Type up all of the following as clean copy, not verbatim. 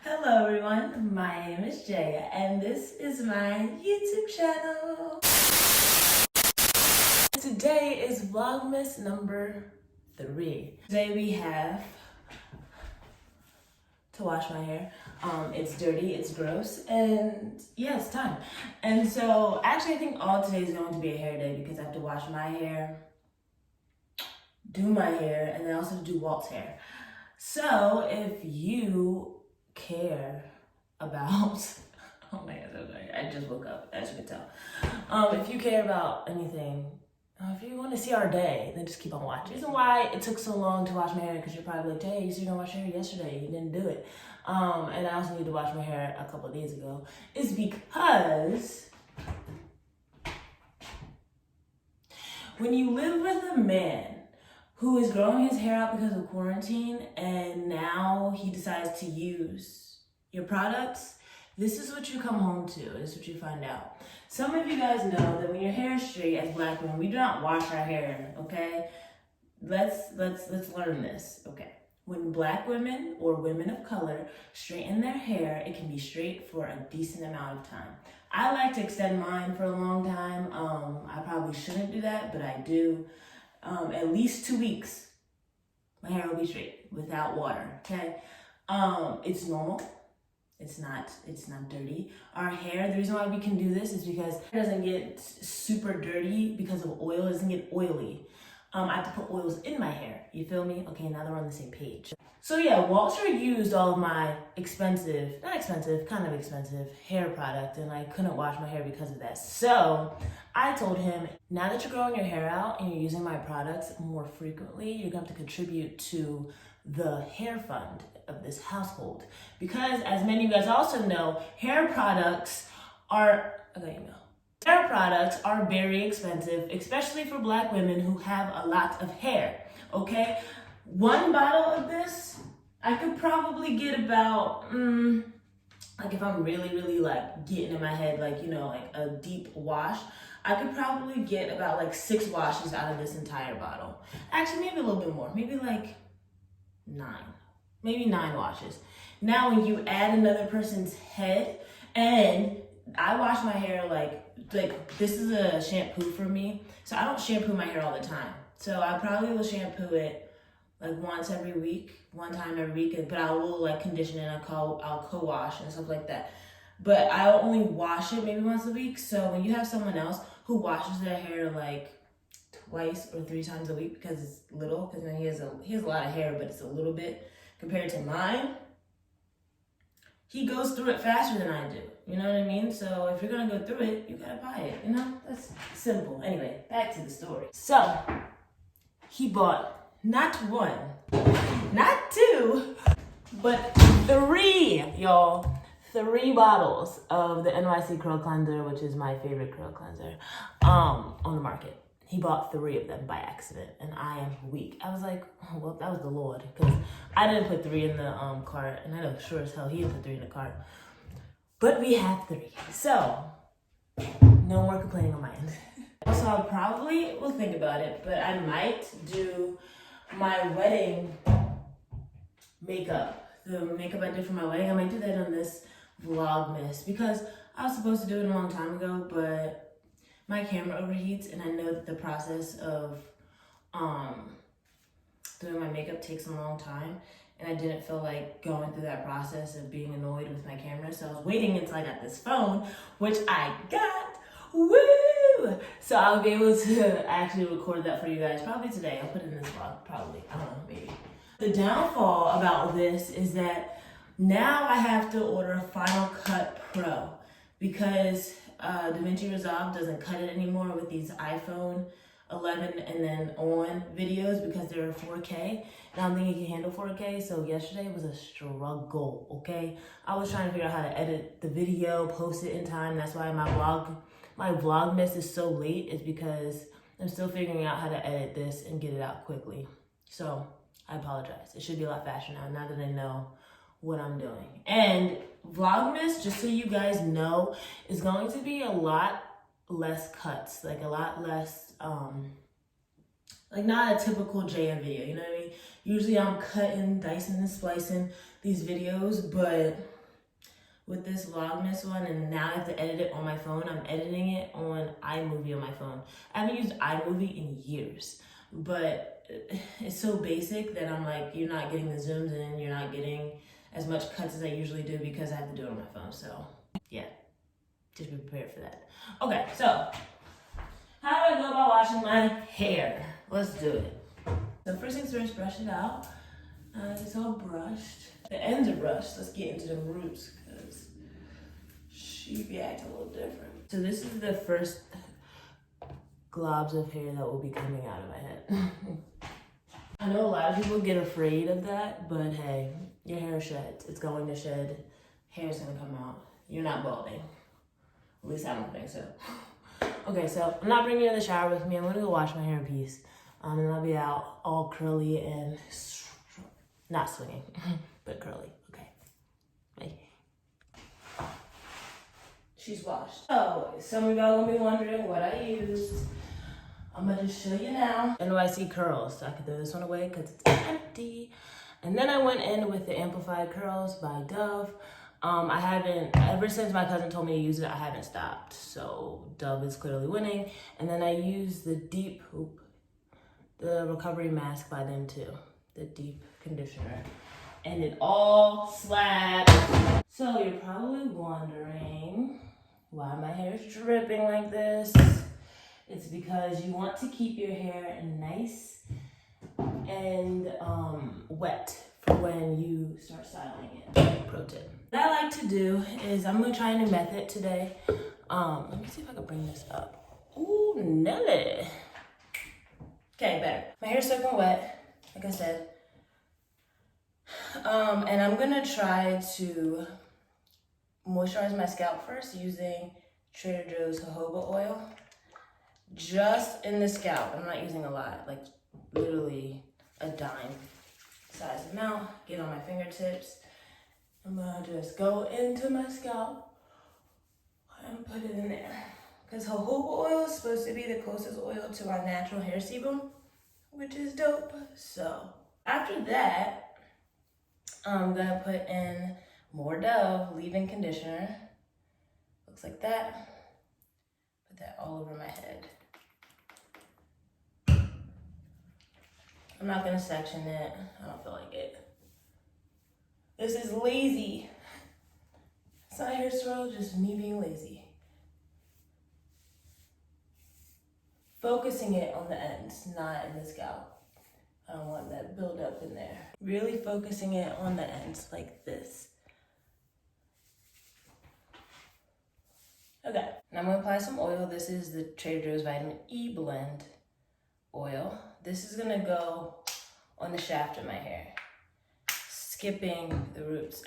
Hello everyone, my name is Jaya and this is my YouTube channel. Today is Vlogmas number 3. Today we have to wash my hair. It's dirty, it's gross, and yeah, it's time. And so actually I think all today is going to be a hair day because I have to wash my hair, do my hair, and then also do Walt's hair. So if you care about, oh my god, I'm sorry, I just woke up, as you can tell. If you care about anything, if you want to see our day, then just keep on watching. The reason why it took so long to wash my hair, because you're probably like, hey, you said you're gonna wash your hair yesterday, you didn't do it. And I also need to wash my hair a couple of days ago, is because when you live with a man who is growing his hair out because of quarantine and now he decides to use your products, this is what you come home to. This is what you find out. Some of you guys know that when your hair is straight, as black women, we do not wash our hair, okay? Let's learn this, okay? When black women or women of color straighten their hair, it can be straight for a decent amount of time. I like to extend mine for a long time. I probably shouldn't do that, but I do. At least 2 weeks, my hair will be straight without water, okay? It's normal. It's not dirty. Our hair, the reason why we can do this is because it doesn't get super dirty because of oil. It doesn't get oily. I have to put oils in my hair. You feel me? Okay, now that we're on the same page. So yeah, Walter used all of my not expensive, kind of expensive hair product, and I couldn't wash my hair because of that. So I told him, now that you're growing your hair out and you're using my products more frequently, you're going to have to contribute to the hair fund of this household. Because as many of you guys also know, hair products are, hair products are very expensive, especially for black women who have a lot of hair, okay? One bottle of this, I could probably get about, like if I'm really like getting in my head, like, you know, like a deep wash, I could probably get about like 6 washes out of this entire bottle. Actually, maybe a little bit more, maybe like 9 washes. Now, when you add another person's head, and I wash my hair like this is a shampoo for me, so I don't shampoo my hair all the time. So I probably will shampoo it like one time every week, but I will like condition it, I'll co-wash and stuff like that. But I'll only wash it maybe once a week. So when you have someone else who washes their hair like twice or 3 times a week because it's little, because he has a lot of hair, but it's a little bit compared to mine, he goes through it faster than I do. You know what I mean? So if you're gonna go through it, you gotta buy it. You know, that's simple. Anyway, back to the story. So he bought not 1, not 2, but 3, y'all. 3 bottles of the NYC Curl Cleanser, which is my favorite curl cleanser, on the market. He bought 3 of them by accident, and I am weak. I was like, oh, well, that was the Lord, because I didn't put 3 in the cart, and I know sure as hell he didn't put 3 in the cart. But we have 3, so no more complaining on my end. So I probably will think about it, but I might do my wedding makeup. The makeup I did for my wedding, I might do that on this Vlogmas, because I was supposed to do it a long time ago, but my camera overheats, and I know that the process of doing my makeup takes a long time, and I didn't feel like going through that process of being annoyed with my camera, so I was waiting until I got this phone, which I got. Woo! So I'll be able to actually record that for you guys probably today. I'll put it in this vlog, probably. I don't know, maybe. The downfall about this is that now I have to order a Final Cut Pro because DaVinci Resolve doesn't cut it anymore with these iPhone 11 and then on videos because they're 4K. And I don't think it can handle 4K, so yesterday was a struggle, okay? I was trying to figure out how to edit the video, post it in time. That's why my Vlogmas is so late, is because I'm still figuring out how to edit this and get it out quickly. So I apologize. It should be a lot faster now that I know what I'm doing. And Vlogmas, just so you guys know, is going to be a lot less cuts, like a lot less, like not a typical Jaya video, you know what I mean? Usually I'm cutting, dicing, and splicing. these videos, but with this Vlogmas one, and now I have to edit it on my phone. I'm editing it on iMovie on my phone. I haven't used iMovie in years, but it's so basic that I'm like, you're not getting the zooms in, you're not getting as much cuts as I usually do because I have to do it on my phone. So yeah, just be prepared for that. Okay, so how do I go about washing my hair? Let's do it. So first things first, brush it out. It's all brushed. The ends are brushed. Let's get into the roots because she be acting a little different. So this is the first globs of hair that will be coming out of my head. I know a lot of people get afraid of that, but hey, your hair sheds. It's going to shed. Hair's gonna come out. You're not balding. At least I don't think so. Okay, so I'm not bringing you in the shower with me. I'm gonna go wash my hair in peace. And I'll be out all curly and not swinging, but curly. Okay. Bye. She's washed. Oh, some of y'all gonna be wondering what I used. I'm gonna just show you now. NYC curls. So I could throw this one away because it's empty. And then I went in with the Amplified Curls by Dove. I haven't, ever since my cousin told me to use it, I haven't stopped. So Dove is clearly winning. And then I used the the recovery mask by them too. The deep conditioner. And it all slapped. So you're probably wondering why my hair is dripping like this. It's because you want to keep your hair nice and wet for when you start styling it. Pro tip. What I like to do is I'm gonna try a new method today. Let me see if I can bring this up. Ooh, Nelly. Okay, better. My hair's soaking wet, like I said. And I'm gonna try to moisturize my scalp first using Trader Joe's jojoba oil. Just in the scalp. I'm not using a lot, like literally a dime size amount. Get on my fingertips. I'm gonna just go into my scalp and put it in there. Because jojoba oil is supposed to be the closest oil to our natural hair sebum, which is dope. So after that, I'm gonna put in more Dove leave-in conditioner. Looks like that. Put that all over my head. I'm not gonna section it. I don't feel like it. This is lazy. It's not hair swirl, just me being lazy. Focusing it on the ends, not in the scalp. I don't want that build up in there. Really focusing it on the ends like this. Okay, now I'm gonna apply some oil. This is the Trader Joe's Vitamin E Blend oil. This is gonna go on the shaft of my hair, skipping the roots.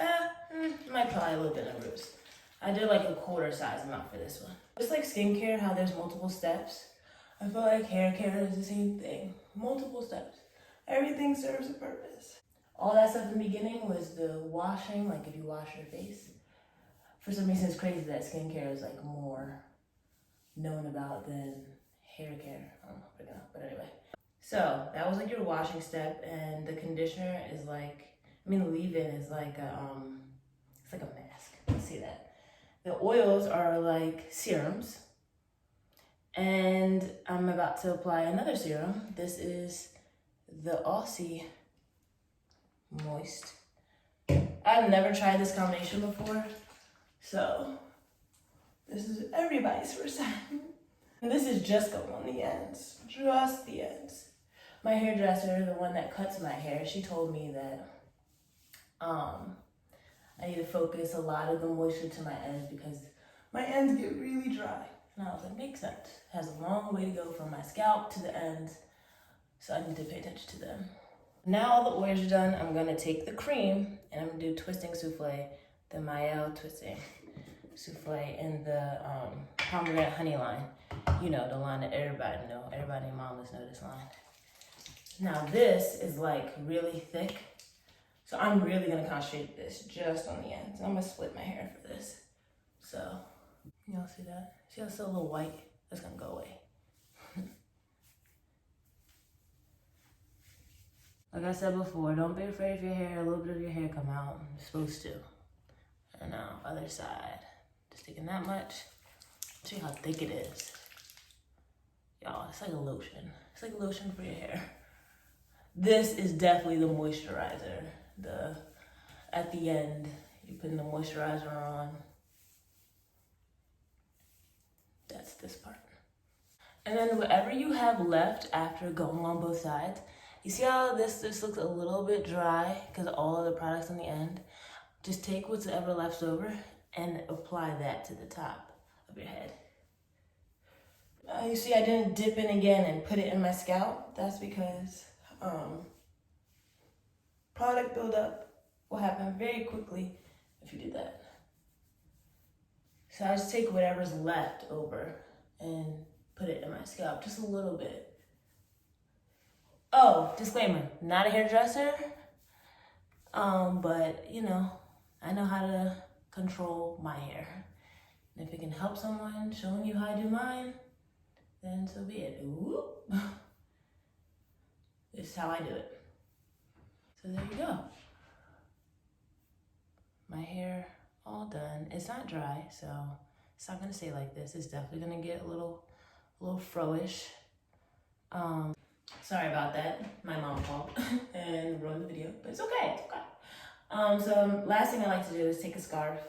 Might probably a little bit of roots. I did like a quarter size amount for this one. Just like skincare, how there's multiple steps, I feel like hair care is the same thing. Multiple steps. Everything serves a purpose. All that stuff in the beginning was the washing, like if you wash your face. For some reason it's crazy that skincare is like more known about than hair care. I don't know, but anyway. So that was like your washing step, and the conditioner is like, the leave-in is like it's like a mask. Let's see that. The oils are like serums, and I'm about to apply another serum. This is the Aussie Moist. I've never tried this combination before, so this is everybody's first time. And this is just going on the ends, just the ends. My hairdresser, the one that cuts my hair, she told me that I need to focus a lot of the moisture to my ends because my ends get really dry. And I was like, makes sense. It has a long way to go from my scalp to the ends, so I need to pay attention to them. Now all the oils are done, I'm gonna take the cream and I'm gonna do twisting souffle, the Mael twisting souffle in the pomegranate honey line. You know, the line that everybody know. Everybody in mamas know this line. Now this is like really thick. So I'm really gonna concentrate this just on the ends. I'm gonna split my hair for this. So, y'all see that? See how it's still a little white? That's gonna go away. Like I said before, don't be afraid if your hair, a little bit of your hair come out. It's supposed to. And now, other side. Just taking that much. See how thick it is. Y'all, it's like a lotion. It's like lotion for your hair. This is definitely the moisturizer. At the end, you're putting the moisturizer on. That's this part. And then whatever you have left after going on both sides, you see how this looks a little bit dry because all of the products on the end? Just take whatever left over and apply that to the top of your head. You see I didn't dip in again and put it in my scalp. That's because product buildup will happen very quickly if you do that. So I just take whatever's left over and put it in my scalp, just a little bit. Oh, disclaimer, not a hairdresser, but you know, I know how to control my hair. And if it can help someone showing you how I do mine, then so be it. Whoop. This is how I do it. So there you go. My hair all done. It's not dry, so it's not gonna stay like this. It's definitely gonna get a little fro-ish. Sorry about that. My mom called and ruined the video, but it's okay. It's okay. So last thing I like to do is take a scarf,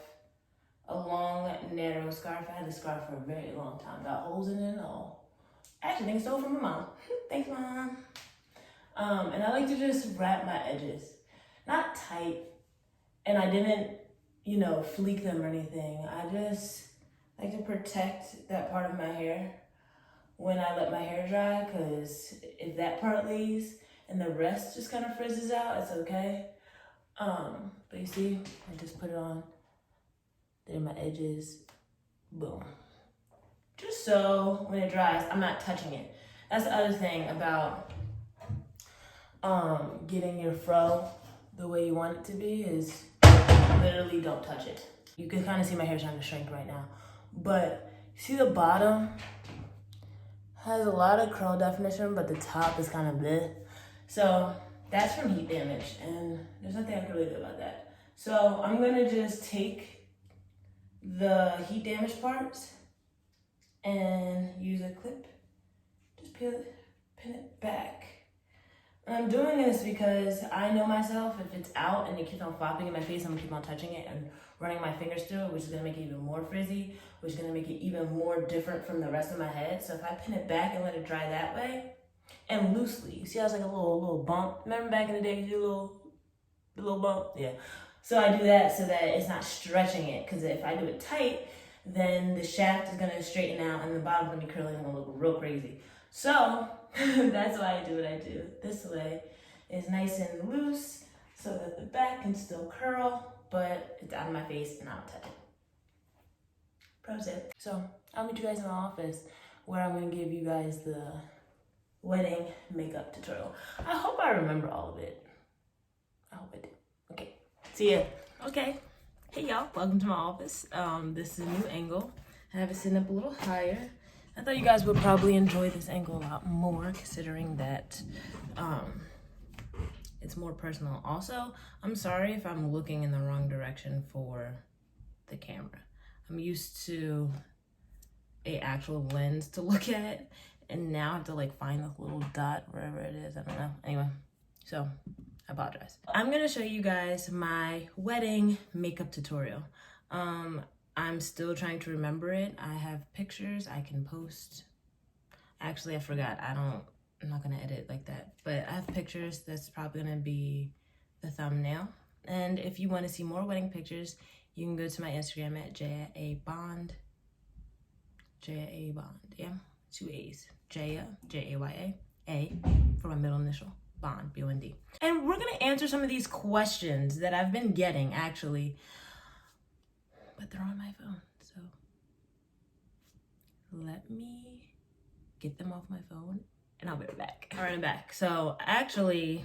a long, narrow scarf. I had this scarf for a very long time. Got holes in it and all. Actually, I think I stole it from my mom. Thanks, Mom. And I like to just wrap my edges. Not tight, and I didn't, you know, fleek them or anything. I just like to protect that part of my hair when I let my hair dry, because if that part leaves and the rest just kind of frizzes out, it's okay. But you see, I just put it on. There my edges, boom. Just so when it dries, I'm not touching it. That's the other thing about getting your fro the way you want it to be is literally don't touch it. You can kind of see my hair trying to shrink right now, but see the bottom has a lot of curl definition, but the top is kind of bleh. So that's from heat damage, and there's nothing I can really do about that. So I'm gonna just take the heat damaged parts and use a clip, just pin it back. And I'm doing this because I know myself, if it's out and it keeps on flopping in my face, I'm gonna keep on touching it and running my fingers through it, which is gonna make it even more frizzy, which is gonna make it even more different from the rest of my head. So if I pin it back and let it dry that way, and loosely, you see how it's like a little bump? Remember back in the day, you do the little bump? Yeah. So I do that so that it's not stretching it, because if I do it tight, then the shaft is gonna straighten out and the bottom's gonna be curling and gonna look real crazy. So that's why I do what I do. This way is nice and loose so that the back can still curl, but it's out of my face and I don't touch it. Pro tip. So I'll meet you guys in my office where I'm gonna give you guys the wedding makeup tutorial. I hope I remember all of it. I hope I do. Okay, see ya. Okay. Hey y'all, welcome to my office. This is a new angle. I have it sitting up a little higher. I thought you guys would probably enjoy this angle a lot more, considering that it's more personal. Also, I'm sorry if I'm looking in the wrong direction for the camera. I'm used to a actual lens to look at, and now I have to like find the little dot wherever it is. I don't know. Anyway, so I apologize. I'm gonna show you guys my wedding makeup tutorial. I'm still trying to remember it. I have pictures I can post. Actually, I forgot. I'm not gonna edit like that, but I have pictures. That's probably gonna be the thumbnail. And if you wanna see more wedding pictures, you can go to my Instagram at Jayaabond. Jayaabond, yeah, 2 A's. Jaya, Jaya, A for my middle initial, Bond, B-O-N-D. And we're gonna answer some of these questions that I've been getting, actually, but they're on my phone, so let me get them off my phone and I'll be right back. All right, I'm back. So actually,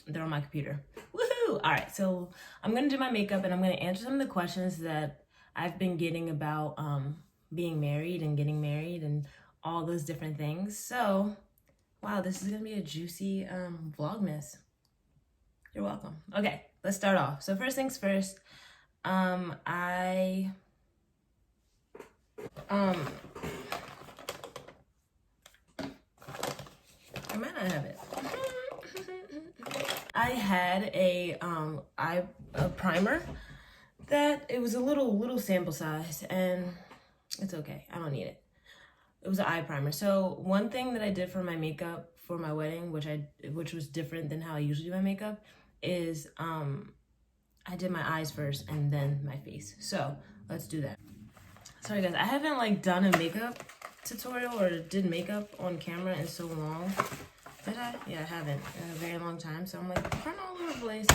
they're on my computer. Woohoo! All right, so I'm gonna do my makeup and I'm gonna answer some of the questions that I've been getting about being married and getting married and all those different things. So, wow, this is gonna be a juicy Vlogmas. You're welcome. Okay, let's start off. So first things first, I might not have it. I had a primer that it was a little sample size, and it's okay. I don't need it. It was an eye primer. So one thing that I did for my makeup for my wedding, which was different than how I usually do my makeup, is I did my eyes first and then my face. So let's do that. Sorry guys, I haven't like done a makeup tutorial or did makeup on camera in so long. Did I? Yeah, I haven't in a very long time. So I'm like, turn all over the place.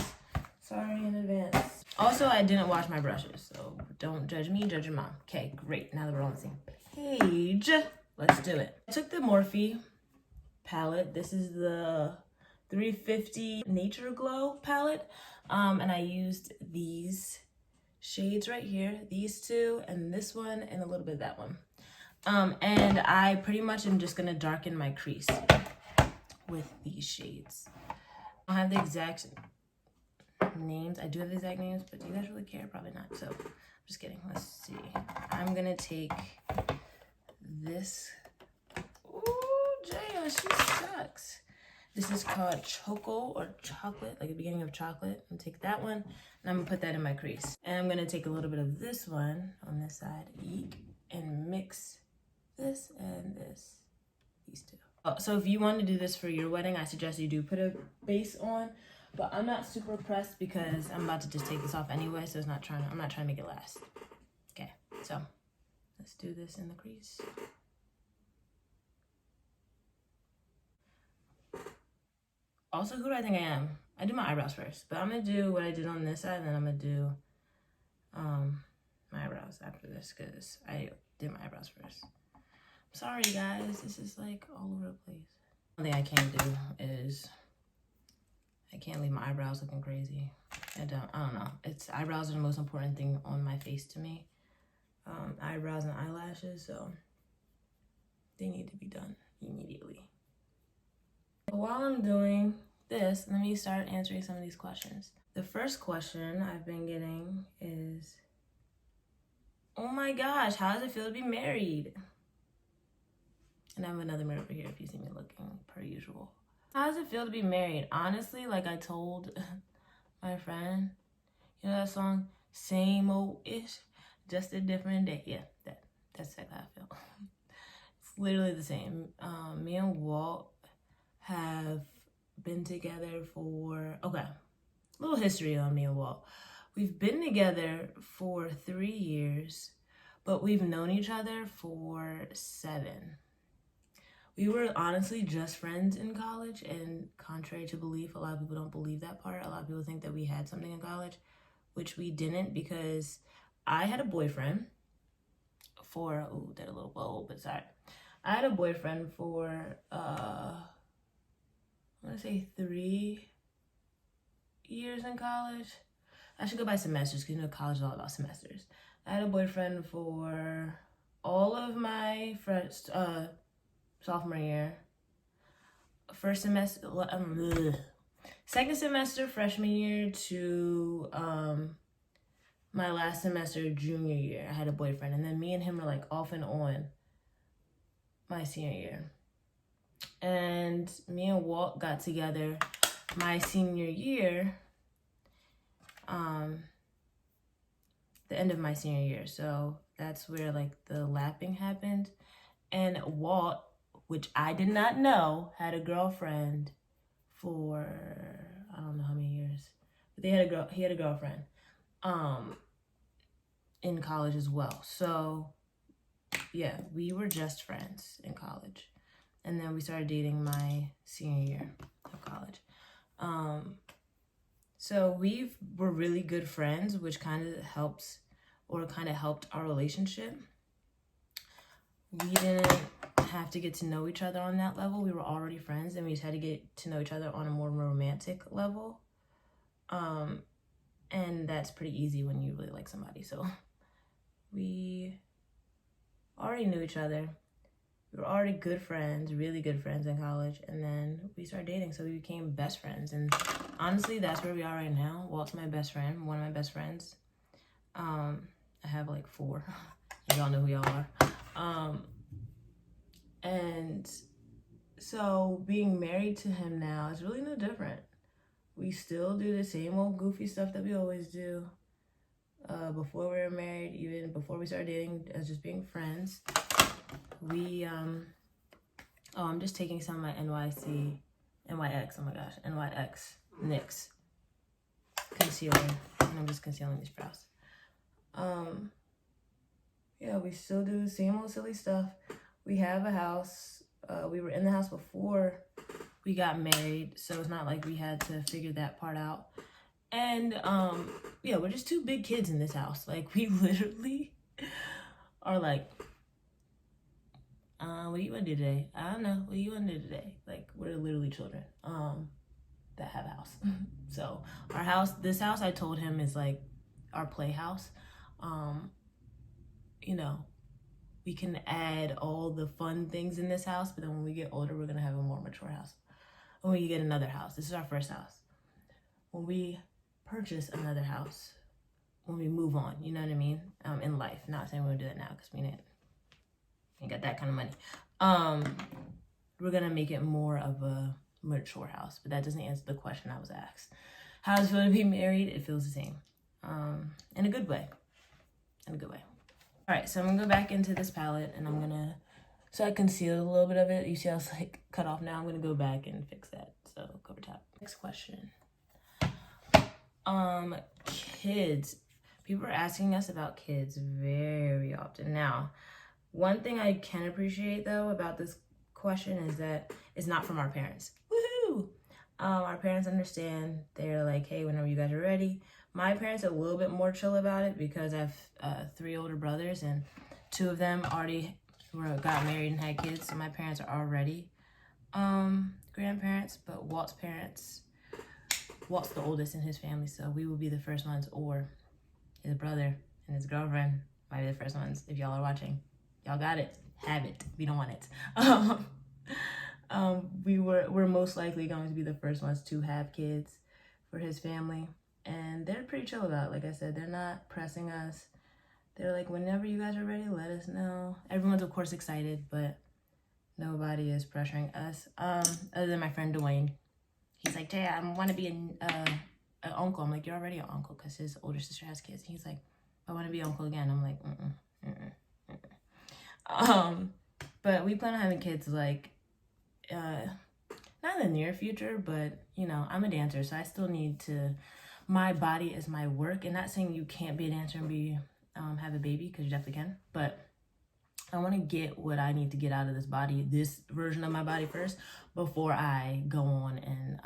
Sorry in advance. Also, I didn't wash my brushes, so don't judge me, judge your mom. Okay, great. Now that we're on the same page, let's do it. I took the Morphe palette. This is the 350 Nature Glow palette. And I used these shades right here, these two, and this one, and a little bit of that one. And I pretty much am just gonna darken my crease with these shades. I don't have the exact names. I do have the exact names, but do you guys really care? Probably not. So, I'm just kidding. Let's see. I'm gonna take this. Ooh, Jaya, she sucks. This is called Choco or Chocolate, like the beginning of chocolate. I'm gonna take that one and I'm gonna put that in my crease. And I'm gonna take a little bit of this one on this side, eek, and mix this and this, these two. Oh, so if you want to do this for your wedding, I suggest you do put a base on, but I'm not super pressed because I'm about to just take this off anyway, so I'm not trying to make it last. Okay, so let's do this in the crease. Also, who do I think I am? I do my eyebrows first, but I'm gonna do what I did on this side, and then I'm gonna do my eyebrows after this because I did my eyebrows first. Sorry guys, this is like all over the place. One thing I can't do is I can't leave my eyebrows looking crazy. I don't know. Eyebrows are the most important thing on my face to me. Eyebrows and eyelashes, so they need to be done immediately. While I'm doing this, let me start answering some of these questions. The first question I've been getting is, oh my gosh, how does it feel to be married? And I have another mirror over here if you see me looking per usual. How does it feel to be married? Honestly, like I told my friend, you know that song, Same Old-ish, Just a Different Day? Yeah, that's exactly how I feel. It's literally the same. Me and Walt have been together for, okay, a little history on me and Walt. We've been together for 3 years, but we've known each other for 7. We were honestly just friends in college, and contrary to belief, a lot of people don't believe that part. A lot of people think that we had something in college, which we didn't, because I had a boyfriend for, ooh, did a little bold, but sorry. I had a boyfriend for, I want to say 3 years in college. I should go by semesters because you know college is all about semesters. I had a boyfriend for all of my sophomore year, first semester, second semester freshman year to my last semester junior year. I had a boyfriend, and then me and him were like off and on my senior year. And me and Walt got together my senior year, the end of my senior year. So that's where like the lapping happened. And Walt, which I did not know, had a girlfriend for I don't know how many years, but he had a girlfriend in college as well. So yeah, we were just friends in college, and then we started dating my senior year of college. So we were really good friends, which kind of helped our relationship. We didn't have to get to know each other on that level. We were already friends, and we just had to get to know each other on a more romantic level. And that's pretty easy when you really like somebody. So we already knew each other. We were already good friends, really good friends in college, and then we started dating, so we became best friends. And honestly, that's where we are right now. Walt's my best friend, one of my best friends. I have like 4. Y'all know who y'all are. And so being married to him now is really no different. We still do the same old goofy stuff that we always do. Before we were married, even before we started dating, as just being friends. We oh, I'm just taking some of my NYX, oh my gosh, NYX NYX concealer, and I'm just concealing these brows. Yeah, we still do the same old silly stuff. We have a house. We were in the house before we got married, so it's not like we had to figure that part out. And yeah, we're just 2 big kids in this house. Like, we literally are like, what do you want to do today? I don't know. What do you want to do today? Like, we're literally children that have a house. So our house, this house, I told him, is like our playhouse. You know, we can add all the fun things in this house, but then when we get older, we're gonna have a more mature house. When we get another house, this is our first house. When we purchase another house, when we move on, you know what I mean? In life, not saying we're gonna do that now because we ain't got that kind of money. We're gonna make it more of a mature house, but that doesn't answer the question I was asked. How does it feel to be married? It feels the same, in a good way. In a good way. All right, so I'm gonna go back into this palette, and I'm gonna, so I concealed a little bit of it. You see how it's like cut off now? I'm gonna go back and fix that. So cover top. Next question. Kids. People are asking us about kids very often. Now, one thing I can appreciate though about this question is that it's not from our parents. Woohoo! Our parents understand. They're like, hey, whenever you guys are ready. My parents are a little bit more chill about it because I have 3 older brothers, and 2 of them already got married and had kids. So my parents are already grandparents, but Walt's parents, Walt's the oldest in his family, so we will be the first ones, or his brother and his girlfriend might be the first ones. If y'all are watching, y'all got it, have it. We don't want it. We're most likely going to be the first ones to have kids for his family, and they're pretty chill about it. Like I said, they're not pressing us. They're like, whenever you guys are ready, let us know. Everyone's of course excited, but nobody is pressuring us. Other than my friend Dwayne. He's like, Jaya, I want to be an uncle. I'm like, you're already an uncle because his older sister has kids. And he's like, I want to be uncle again. I'm like, but we plan on having kids like, not in the near future, but you know, I'm a dancer, so I still need to, my body is my work. And not saying you can't be a dancer and be, have a baby, because you definitely can, but I want to get what I need to get out of this body, this version of my body first, before I go on and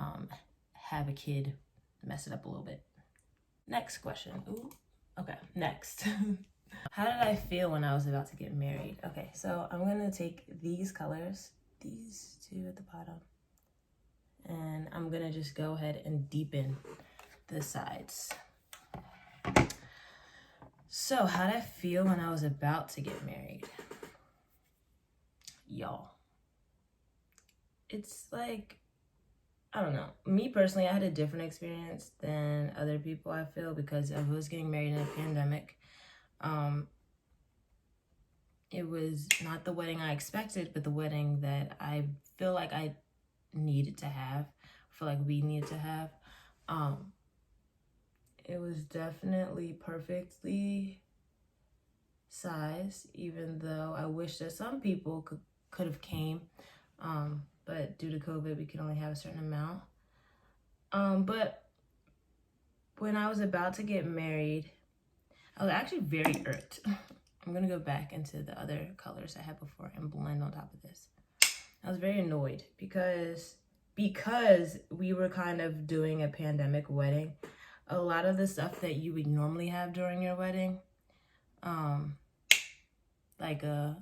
have a kid, mess it up a little bit. Next question. Ooh, okay, next. How did I feel when I was about to get married? Okay, so I'm going to take these colors, these 2 at the bottom, and I'm going to just go ahead and deepen the sides. So how did I feel when I was about to get married? Y'all, it's like, I don't know. Me personally, I had a different experience than other people, I feel, because I was getting married in a pandemic. It was not the wedding I expected, but the wedding that I feel like I needed to have, I feel like we needed to have. It was definitely perfectly sized, even though I wish that some people could have came, but due to COVID, we could only have a certain amount. But when I was about to get married, I was actually very irked. I'm gonna go back into the other colors I had before and blend on top of this. I was very annoyed because we were kind of doing a pandemic wedding. A lot of the stuff that you would normally have during your wedding, like a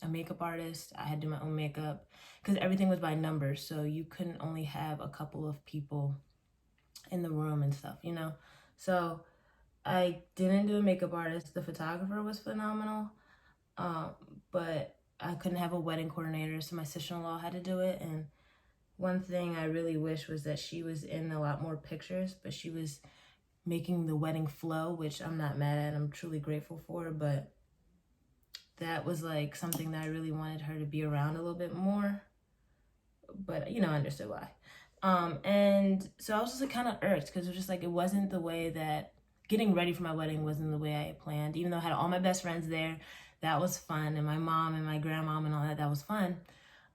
makeup artist. I had to do my own makeup because everything was by numbers, so you couldn't only have a couple of people in the room and stuff, you know? So I didn't do a makeup artist. The photographer was phenomenal, but I couldn't have a wedding coordinator, so my sister-in-law had to do it. And one thing I really wish was that she was in a lot more pictures, but she was making the wedding flow, which I'm not mad at. I'm truly grateful for, but that was like something that I really wanted her to be around a little bit more. But, you know, I understood why. And so I was just like kind of irked because it was just like, it wasn't the way that getting ready for my wedding wasn't the way I had planned. Even though I had all my best friends there, that was fun. And my mom and my grandmom and all that, that was fun.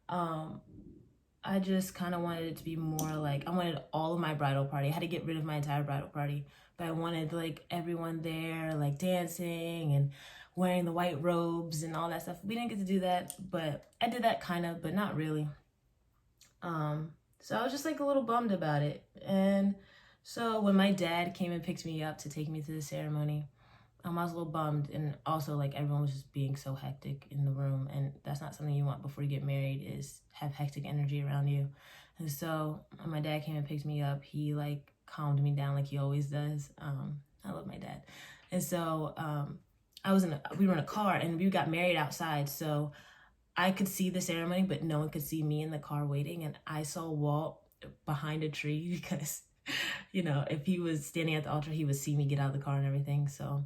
I just kind of wanted it to be more like, I wanted all of my bridal party. I had to get rid of my entire bridal party, but I wanted like everyone there, like dancing and wearing the white robes and all that stuff. We didn't get to do that, but I did that kind of, but not really. So I was just like a little bummed about it. And so when my dad came and picked me up to take me to the ceremony, I was a little bummed, and also like everyone was just being so hectic in the room, and that's not something you want before you get married, is have hectic energy around you. And so when my dad came and picked me up, he like calmed me down like he always does. I love my dad. And so we were in a car and we got married outside, so I could see the ceremony, but no one could see me in the car waiting. And I saw Walt behind a tree because, you know, if he was standing at the altar, he would see me get out of the car and everything. So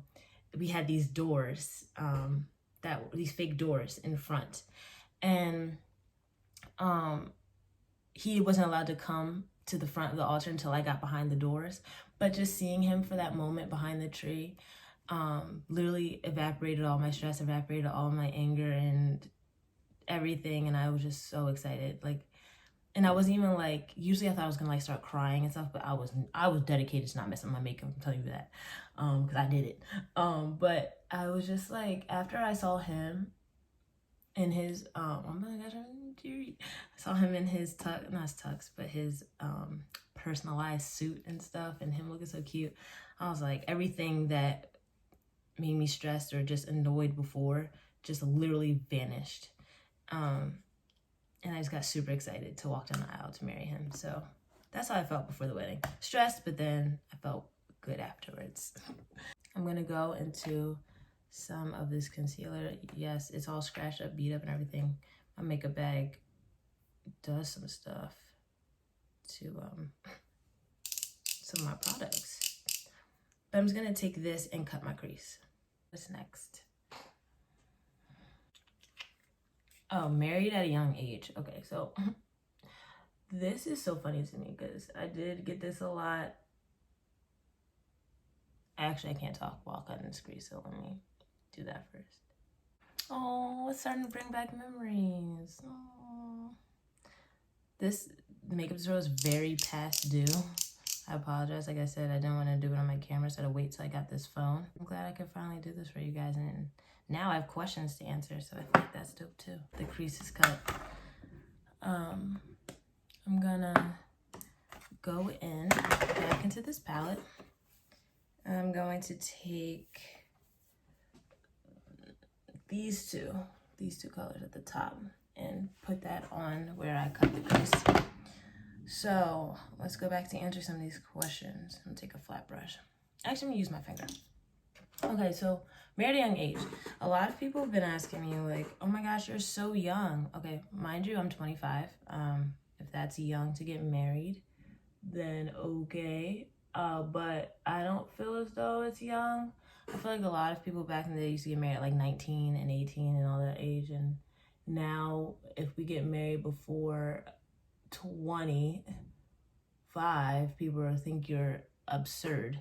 we had these doors, these fake doors in front. And he wasn't allowed to come to the front of the altar until I got behind the doors. But just seeing him for that moment behind the tree literally evaporated all my stress, evaporated all my anger and everything. And I was just so excited. Like, and I wasn't even like, usually I thought I was gonna like start crying and stuff, but I was dedicated to not messing my makeup, I'm telling you that, because I did it. But I was just like, after I saw him in his, oh my gosh, I saw him in his tux, not his tux, but his personalized suit and stuff, and him looking so cute. I was like, everything that made me stressed or just annoyed before just literally vanished. And I just got super excited to walk down the aisle to marry him. So that's how I felt before the wedding. Stressed, but then I felt good afterwards. I'm gonna go into some of this concealer. Yes, it's all scratched up, beat up and everything. My makeup bag does some stuff to some of my products. But I'm just gonna take this and cut my crease. What's next? Oh, married at a young age. Okay, so this is so funny to me because I did get this a lot. Actually, I can't talk while cutting this crease, so let me do that first. Oh, it's starting to bring back memories. Oh. This makeup tutorial is very past due. I apologize. Like I said, I didn't want to do it on my camera, so I had to wait till I got this phone. I'm glad I could finally do this for you guys, and now I have questions to answer, so I think that's dope too. The crease is cut. I'm gonna go back into this palette. I'm going to take these two colors at the top and put that on where I cut the crease. So let's go back to answer some of these questions. I'm gonna take a flat brush. Actually, I'm gonna use my finger. Okay, so married at a young age. A lot of people have been asking me like, oh my gosh, you're so young. Okay, mind you, I'm 25. If that's young to get married, then okay. But I don't feel as though it's young. I feel like a lot of people back in the day used to get married at like 19 and 18 and all that age. And now if we get married before 25, people think you're absurd.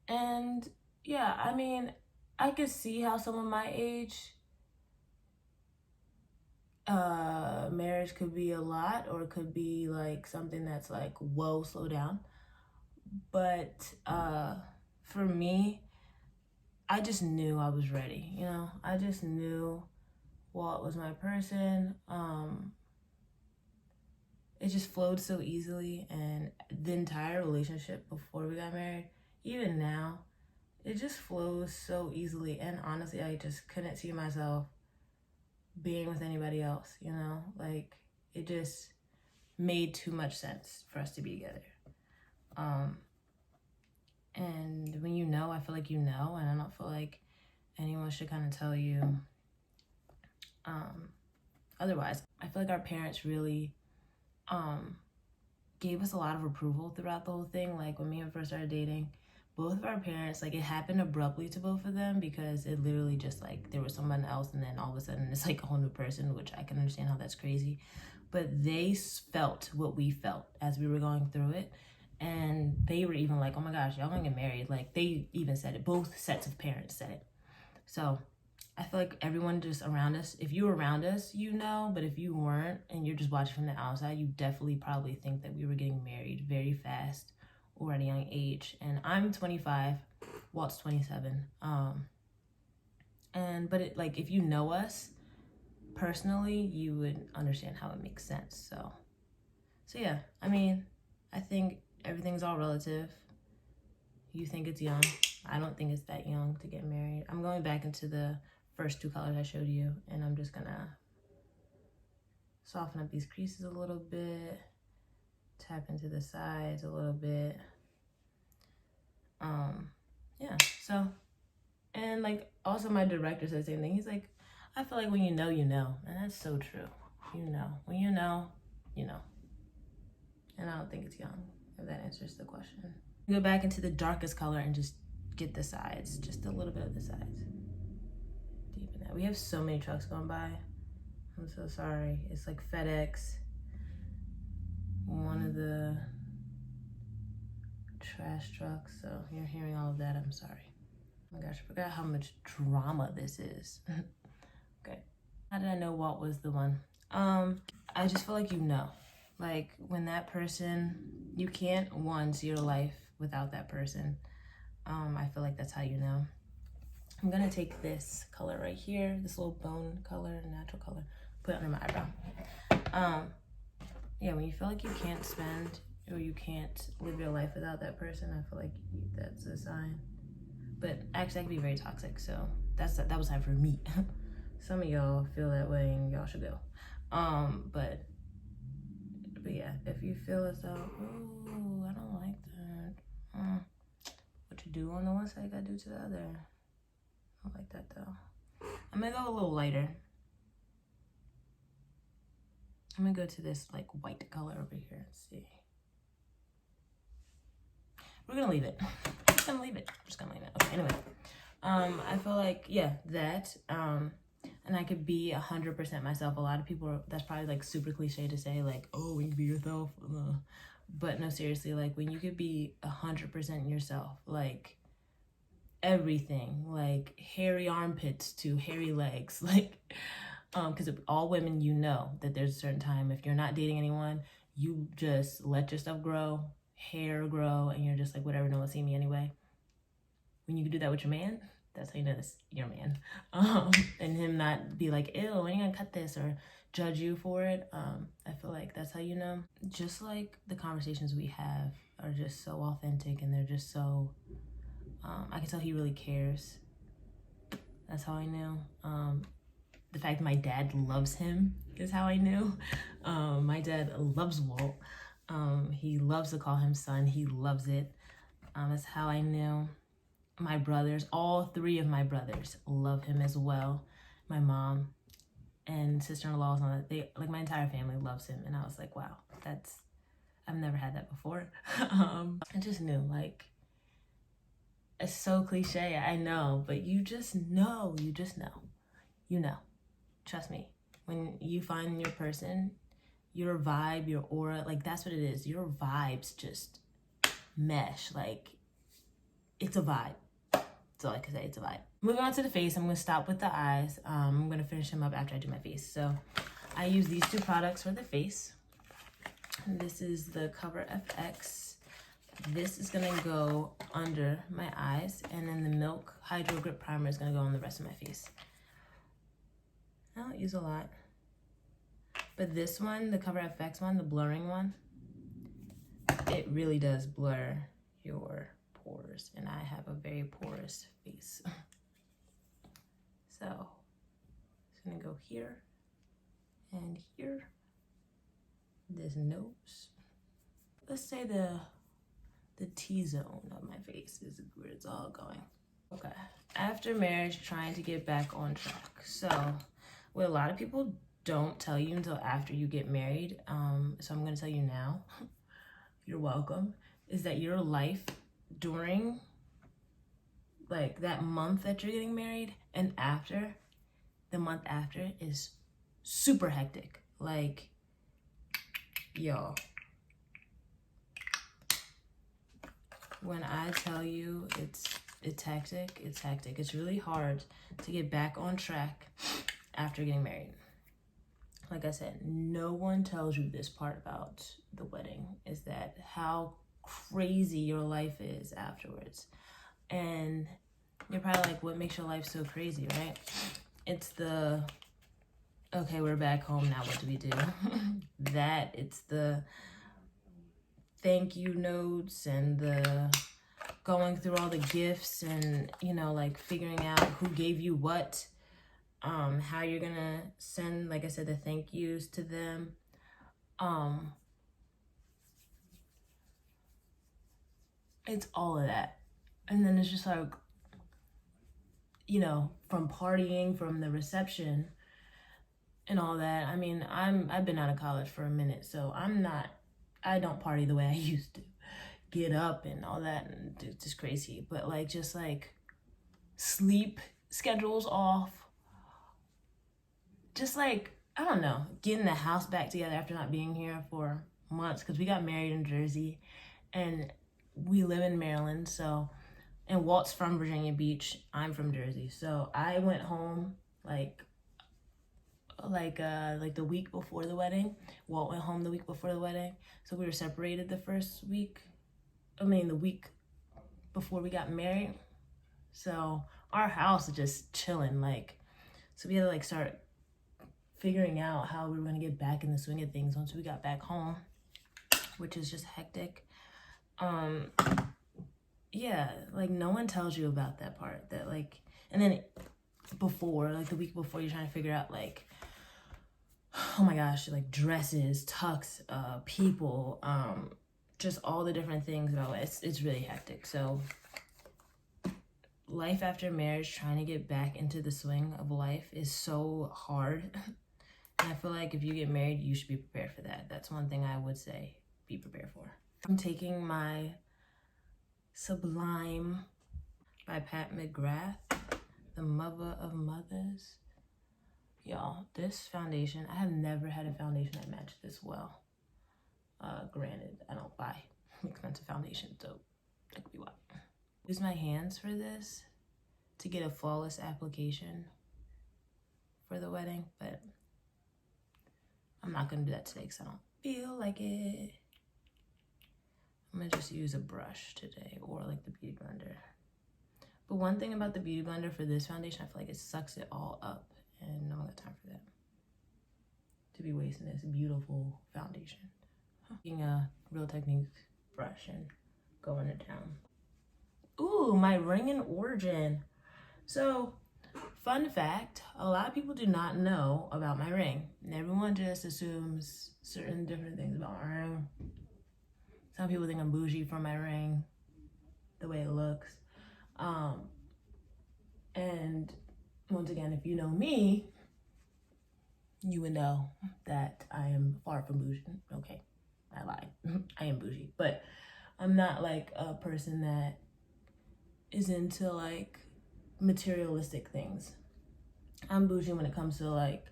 And yeah, I mean, I could see how someone my age, marriage could be a lot, or it could be like something that's like, whoa, slow down. But for me, I just knew I was ready, you know? I just knew Walt was my person. It just flowed so easily, and the entire relationship before we got married, even now, it just flows so easily. And honestly, I just couldn't see myself being with anybody else, you know? Like, it just made too much sense for us to be together. And when you know, I feel like you know, and I don't feel like anyone should kind of tell you otherwise. I feel like our parents really gave us a lot of approval throughout the whole thing. Like when me and first started dating, both of our parents, like it happened abruptly to both of them because it literally just like there was someone else and then all of a sudden it's like a whole new person, which I can understand how that's crazy. But they felt what we felt as we were going through it. And they were even like, oh my gosh, y'all gonna get married. Like they even said it, both sets of parents said it. So I feel like everyone just around us, if you were around us, you know, but if you weren't and you're just watching from the outside, you definitely probably think that we were getting married very fast or at a young age. And I'm 25, Walt's 27. But it, like, if you know us personally, you would understand how it makes sense. So yeah, I mean, I think everything's all relative. You think it's young. I don't think it's that young to get married. I'm going back into the first two colors I showed you, and I'm just gonna soften up these creases a little bit, tap into the sides a little bit. Yeah, so, and like also my director said the same thing. He's like, I feel like when you know, you know. And that's so true. You know, when you know, you know. And I don't think it's young, if that answers the question. Go back into the darkest color and just get the sides, just a little bit of the sides. Deepen that. We have so many trucks going by. I'm so sorry. It's like FedEx. One of the trash trucks. So you're hearing all of that. I'm sorry. Oh my gosh, I forgot how much drama this is. Okay. How did I know Walt was the one? I just feel like you know. Like when that person, you can't see your life without that person. I feel like that's how you know. I'm gonna take this color right here, this little bone color, natural color, put it under my eyebrow. Yeah, when you feel like you can't spend or you can't live your life without that person, I feel like that's a sign. But actually, that can be very toxic. So that was time for me. Some of y'all feel that way and y'all should go. But yeah, if you feel as though, oh, I don't like that. What you do on the one side, you gotta do to the other. I don't like that though. I'm gonna go a little lighter. I'm gonna go to this like white color over here. Let's see. We're gonna leave it. I'm just gonna leave it. Okay, anyway. I feel like, yeah, that. And I could be 100% myself. A lot of people, that's probably like super cliche to say, like, oh, when you be yourself. But no, seriously, like when you could be 100% yourself, like everything, like hairy armpits to hairy legs, like, because all women, you know that there's a certain time, if you're not dating anyone, you just let your stuff grow, hair grow, and you're just like, whatever, no one see me anyway. When you can do that with your man, that's how you know that's your man. And him not be like, ew, when are you gonna cut this, or judge you for it. I feel like that's how you know. Just like the conversations we have are just so authentic, and they're just so, I can tell he really cares. That's how I knew. The fact that my dad loves him is how I knew. My dad loves Walt. He loves to call him son. He loves it. That's how I knew. My brothers, all three of my brothers love him as well. My mom and sister-in-laws and all that, they, like, my entire family loves him. And I was like, wow, I've never had that before. I just knew, like, it's so cliche, I know, but you just know. You know. Trust me. When you find your person, your vibe, your aura, like, that's what it is. Your vibes just mesh. Like, it's a vibe. That's all I can say, it's a vibe. Moving on to the face, I'm gonna stop with the eyes. I'm gonna finish them up after I do my face. So I use these two products for the face. This is the Cover FX. This is gonna go under my eyes, and then the Milk Hydro Grip Primer is gonna go on the rest of my face. I don't use a lot. But this one, the Cover FX one, the blurring one, it really does blur your pores, and I have a very porous face. So it's gonna go here and here. This nose. Let's say the T-zone of my face is where it's all going. Okay. After marriage, trying to get back on track. So, what a lot of people don't tell you until after you get married, so I'm going to tell you now, you're welcome, is that your life during like that month that you're getting married and after, the month after is super hectic. Like, y'all, when I tell you it's hectic, it's hectic. It's really hard to get back on track after getting married. Like I said, no one tells you this part about the wedding, is that how crazy your life is afterwards. And you're probably like, what makes your life so crazy, right? It's the, okay, we're back home now, what do we do? That, it's the thank you notes and the going through all the gifts and, you know, like figuring out who gave you what, how you're gonna send, like I said, the thank yous to them. It's all of that. And then it's just like, you know, from partying, from the reception and all that. I mean, I've been out of college for a minute, so I don't party the way I used to. Get up and all that, and it's just crazy. But like, just like sleep schedules off, just like, I don't know, getting the house back together after not being here for months, because we got married in Jersey and we live in Maryland. So, and Walt's from Virginia Beach, I'm from Jersey, so I went home like the week before the wedding. Walt went home the week before the wedding, so we were separated the week before we got married. So our house is just chilling, like, so we had to like start figuring out how we were gonna get back in the swing of things once we got back home, which is just hectic. Yeah, like no one tells you about that part, that like, and then before, like the week before, you're trying to figure out like, oh my gosh, like dresses, tux, people, just all the different things about it. It's really hectic. So life after marriage, trying to get back into the swing of life is so hard. And I feel like if you get married, you should be prepared for that. That's one thing I would say, be prepared for. I'm taking my Sublime by Pat McGrath, the mother of mothers. Y'all, this foundation, I have never had a foundation that matched this well. Granted, I don't buy expensive foundation, so that could be why. Use my hands for this to get a flawless application for the wedding, but I'm not gonna do that today because I don't feel like it. I'm gonna just use a brush today, or like the beauty blender. But one thing about the beauty blender for this foundation, I feel like it sucks it all up, and I don't got time for that, to be wasting this beautiful foundation. Taking a Real Techniques brush and going to town. Ooh, my ring in origin. So, fun fact, a lot of people do not know about my ring. And everyone just assumes certain different things about my ring. Some people think I'm bougie for my ring, the way it looks. And once again, if you know me, you would know that I am far from bougie. Okay, I lied. I am bougie, but I'm not like a person that is into like materialistic things. I'm bougie when it comes to like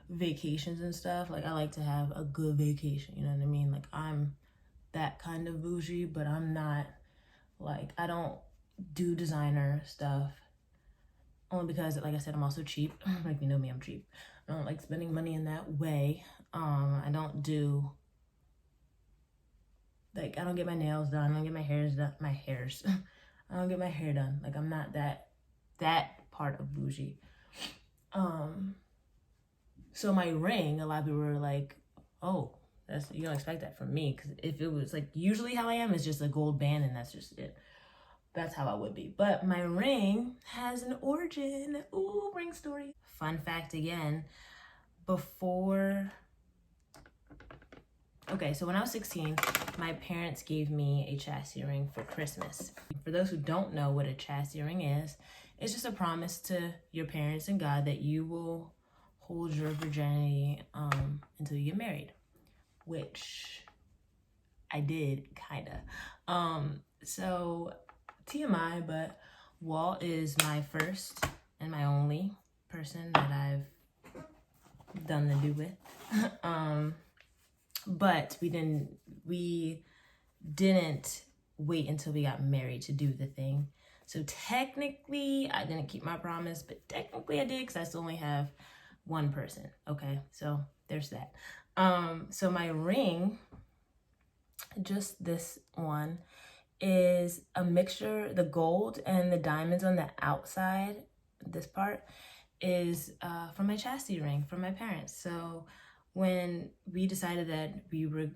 vacations and stuff. Like I like to have a good vacation, you know what I mean? Like I'm that kind of bougie, but I'm not like, I don't do designer stuff, only because, like I said, I'm also cheap. Like, you know me, I'm cheap. I don't like spending money in that way. I don't do, like, I don't get my nails done. I don't get my hairs done. I don't get my hair done. Like, I'm not that part of bougie. So my ring, a lot of people were like, oh, you don't expect that from me. Because if it was like, usually how I am is just a gold band and that's just it. That's how I would be. But my ring has an origin. Ooh, ring story. Fun fact again, before Okay, so when I was 16, my parents gave me a chastity ring for Christmas. For those who don't know what a chastity ring is, it's just a promise to your parents and God that you will hold your virginity until you get married, which I did, kinda. So TMI, but Walt is my first and my only person that I've done the do with. But we didn't wait until we got married to do the thing. So technically I didn't keep my promise, but technically I did because I still only have one person. Okay, so there's that. So my ring, just this one, is a mixture. The gold and the diamonds on the outside, this part, is from my chastity ring from my parents. So when we decided that we were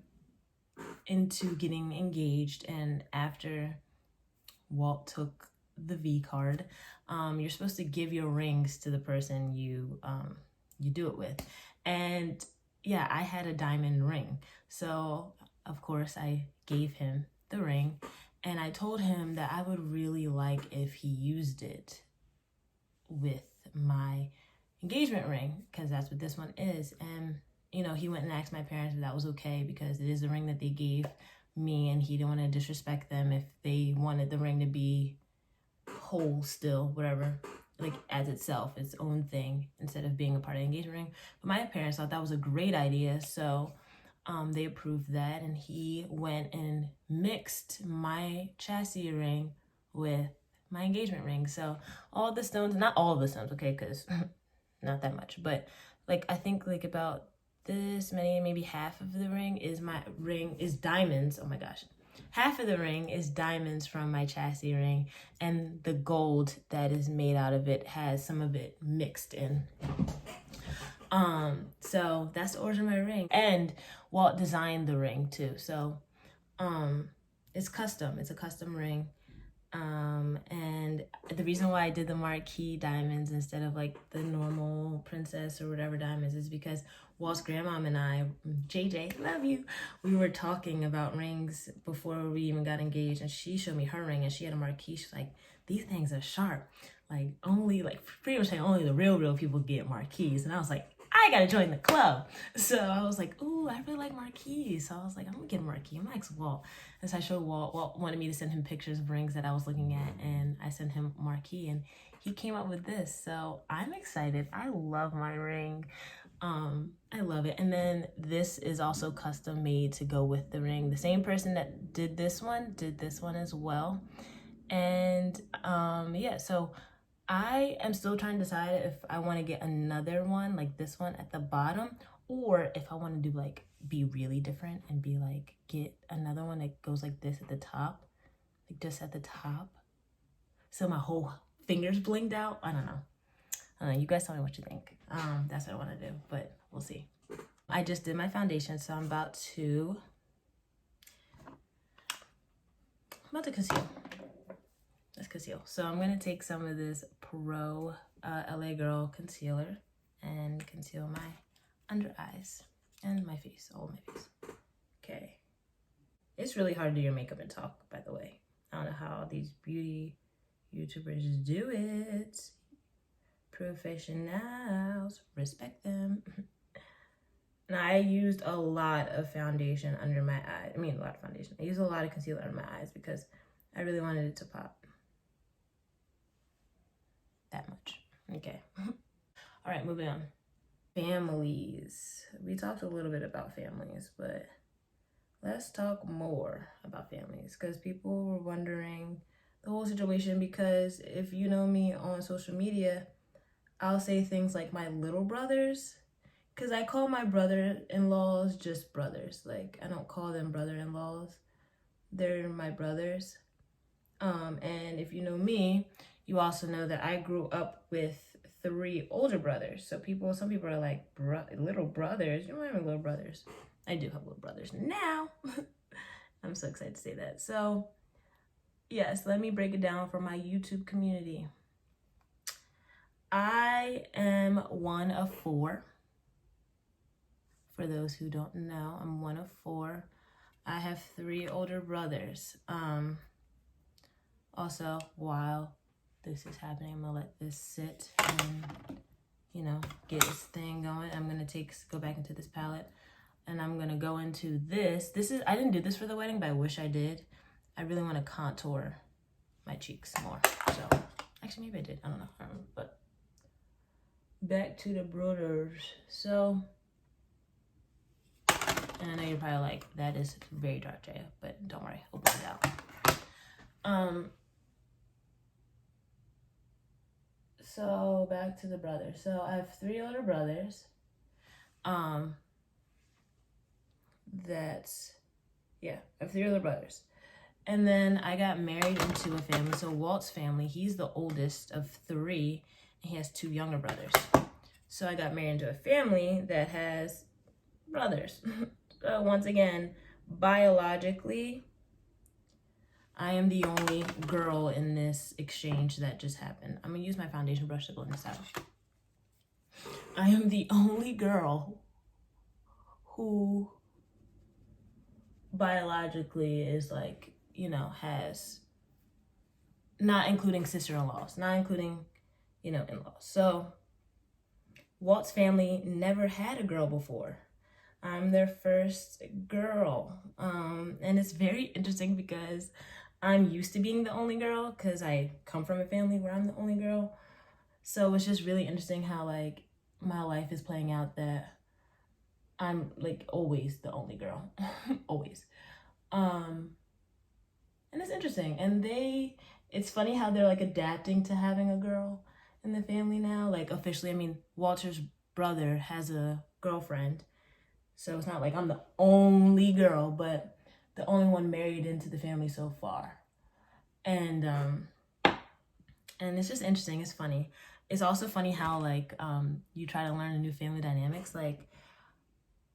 into getting engaged, and after Walt took the V card, you're supposed to give your rings to the person you do it with. And yeah, I had a diamond ring, so of course I gave him the ring, and I told him that I would really like if he used it with my engagement ring, because that's what this one is. And you know, he went and asked my parents if that was okay, because it is the ring that they gave me, and he didn't want to disrespect them if they wanted the ring to be whole still, whatever, like as itself, its own thing, instead of being a part of the engagement ring. But my parents thought that was a great idea, so they approved that, and he went and mixed my chastity ring with my engagement ring. So all the stones, not all of the stones, okay, because not that much, but like I think like about this many, maybe half of the ring is diamonds. Oh my gosh. Half of the ring is diamonds from my chastity ring, and the gold that is made out of it has some of it mixed in. So that's the origin of my ring. And Walt designed the ring too. So it's custom. It's a custom ring. And the reason why I did the marquee diamonds instead of like the normal princess or whatever diamonds is because Walt's grandmom and I, JJ, love you, we were talking about rings before we even got engaged, and she showed me her ring and she had a marquee. She's like, these things are sharp. Like only, like pretty much saying only the real people get marquees. And I was like, I gotta join the club. So I was like, ooh, I really like marquees. So I was like, I'm gonna get a marquee. I'm gonna ask Walt. And so I showed Walt. Walt wanted me to send him pictures of rings that I was looking at, and I sent him marquee, and he came up with this. So I'm excited. I love my ring. I love it. And then this is also custom made to go with the ring. The same person that did this one as well. And yeah, so I am still trying to decide if I want to get another one like this one at the bottom, or if I want to do like be really different and be like get another one that goes like this at the top, like just at the top, so my whole fingers blinged out. I don't know. You guys tell me what you think. That's what I want to do, but we'll see. I just did my foundation, so I'm about to conceal. Let's conceal. So I'm gonna take some of this Pro LA Girl concealer and conceal my under eyes and my face, all my face. Okay. It's really hard to do your makeup and talk, by the way. I don't know how these beauty YouTubers do it. Professionals, respect them. And I used a lot of foundation under my eye. I mean, a lot of foundation. I used a lot of concealer under my eyes because I really wanted it to pop. That much. Okay. All right, moving on. Families. We talked a little bit about families, but let's talk more about families, because people were wondering the whole situation. Because if you know me on social media, I'll say things like my little brothers, because I call my brother-in-laws just brothers. Like, I don't call them brother-in-laws. They're my brothers. And if you know me, you also know that I grew up with 3 older brothers. So some people are like, little brothers? You don't have any little brothers. I do have little brothers now. I'm so excited to say that. So yes, let me break it down for my YouTube community. I am one of 4 For those who don't know, I'm one of 4. I have 3 older brothers. Also, while this is happening, I'm gonna let this sit and, you know, get this thing going. I'm gonna go back into this palette, and I'm gonna go into this. I didn't do this for the wedding, but I wish I did. I really want to contour my cheeks more. So, actually, maybe I did. I don't know. I don't remember, but back to the brothers. So, and I know you're probably like, that is very dark, Jaya, but don't worry, we'll blend it out. So back to the brothers. So I have 3 older brothers. I have 3 older brothers. And then I got married into a family. So Walt's family, he's the oldest of 3, and he has 2 younger brothers. So I got married into a family that has brothers. So once again, biologically, I am the only girl in this exchange that just happened. I'm gonna use my foundation brush to blend this out. I am the only girl who biologically is like, you know, has, not including sister-in-laws, not including, you know, in-laws. So Walt's family never had a girl before. I'm their first girl. And it's very interesting because I'm used to being the only girl because I come from a family where I'm the only girl. So it's just really interesting how like my life is playing out that I'm like always the only girl. Always. And it's interesting. And it's funny how they're like adapting to having a girl in the family now. Like officially, I mean, Walter's brother has a girlfriend. So it's not like I'm the only girl, but the only one married into the family so far. And it's just interesting. It's funny. It's also funny how like you try to learn a new family dynamics. Like,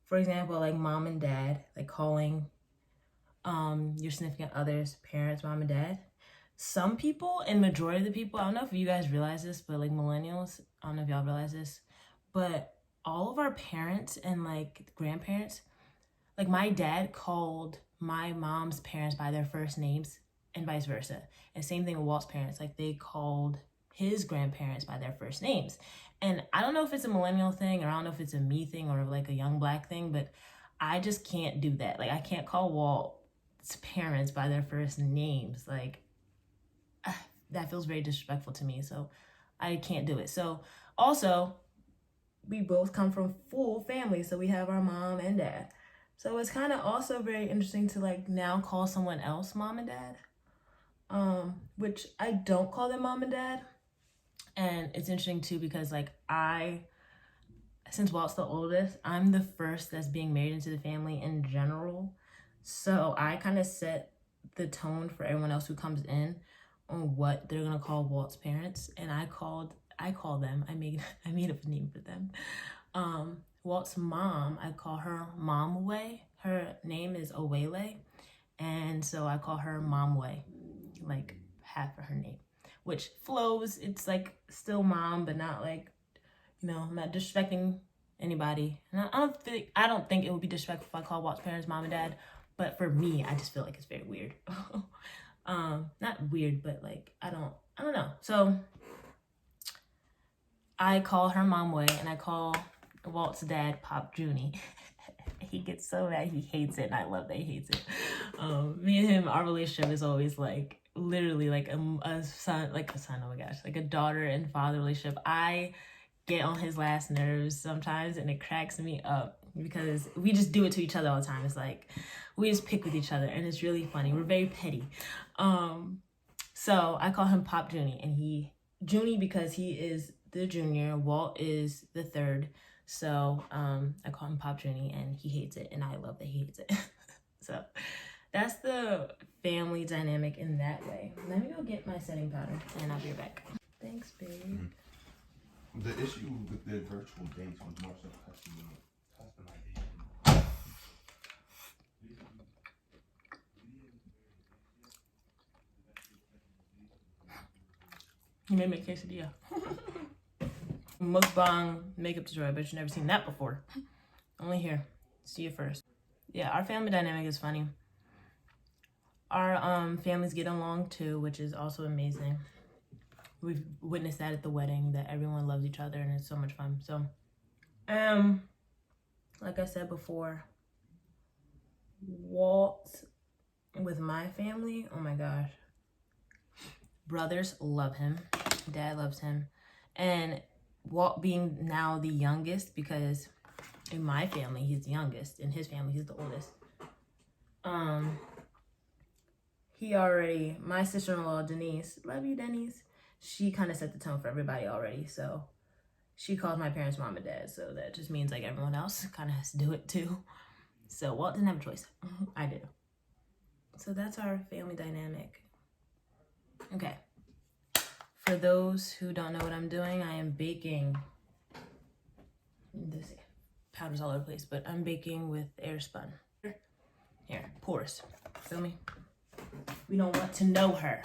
for example, like mom and dad, like calling your significant other's parents mom and dad. Some people, and majority of the people, I don't know if you guys realize this, but like millennials, I don't know if y'all realize this, but all of our parents and like grandparents, like my dad called my mom's parents by their first names and vice versa. And same thing with Walt's parents. Like they called his grandparents by their first names. And I don't know if it's a millennial thing or I don't know if it's a me thing or like a young black thing, but I just can't do that. Like I can't call Walt's parents by their first names. Like that feels very disrespectful to me. So I can't do it. So also, we both come from full families. So we have our mom and dad. So it's kind of also very interesting to like now call someone else mom and dad, which I don't call them mom and dad. And it's interesting too because like since Walt's the oldest, I'm the first that's being married into the family in general. So I kind of set the tone for everyone else who comes in on what they're gonna call Walt's parents. And I call them, I made up a name for them. Walt's mom, I call her Mom Way. Her name is Owele. And so I call her Mom Way, like half of her name, which flows. It's like still mom, but not like, you know, I'm not disrespecting anybody. And I don't think it would be disrespectful if I call Walt's parents mom and dad, but for me, I just feel like it's very weird. Not weird, but like, I don't know. So I call her Mom Way and I call Walt's dad Pop Junie. He gets so mad, he hates it, and I love that he hates it. Me and him, our relationship is always like literally like a son, oh my gosh, like a daughter and father relationship. I get on his last nerves sometimes and it cracks me up because we just do it to each other all the time. It's like we just pick with each other and it's really funny. We're very petty. So I call him Pop Junie, and Junie because he is the junior, Walt is the third. So I call him Pop Junie and he hates it, and I love that he hates it. So that's the family dynamic in that way. Let me go get my setting powder and I'll be right back. Thanks, babe. Mm-hmm. The issue with the virtual dates was more so customization. You made me a quesadilla. Mukbang makeup tutorial. I bet you've never seen that before. Only here. See you first. Yeah, our family dynamic is funny. Our families get along too, which is also amazing. We've witnessed that at the wedding, that everyone loves each other and it's so much fun. So, like I said before, Walt with my family, oh my gosh. Brothers love him. Dad loves him. And Walt being now the youngest, because in my family, he's the youngest. In his family, he's the oldest. My sister-in-law, Denise, love you, Denise. She kind of set the tone for everybody already. So she calls my parents mom and dad. So that just means like everyone else kind of has to do it too. So Walt didn't have a choice. I do. So that's our family dynamic. Okay. For those who don't know what I'm doing, I am baking. This powder's all over the place, but I'm baking with air spun. Here, porous. Feel me? We don't want to know her.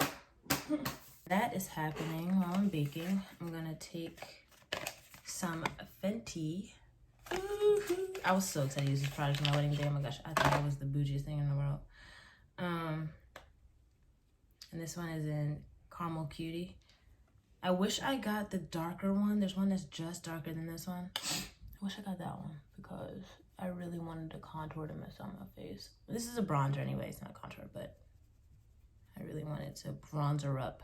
That is happening while I'm baking. I'm gonna take some Fenty. I was so excited to use this product on my wedding day. Oh my gosh, I thought that was the bougiest thing in the world. And this one is in Caramel Cutie. I wish I got the darker one. There's one that's just darker than this one. I wish I got that one because I really wanted to contour to mess on my face. This is a bronzer anyway, it's not contour, but I really wanted to bronzer up.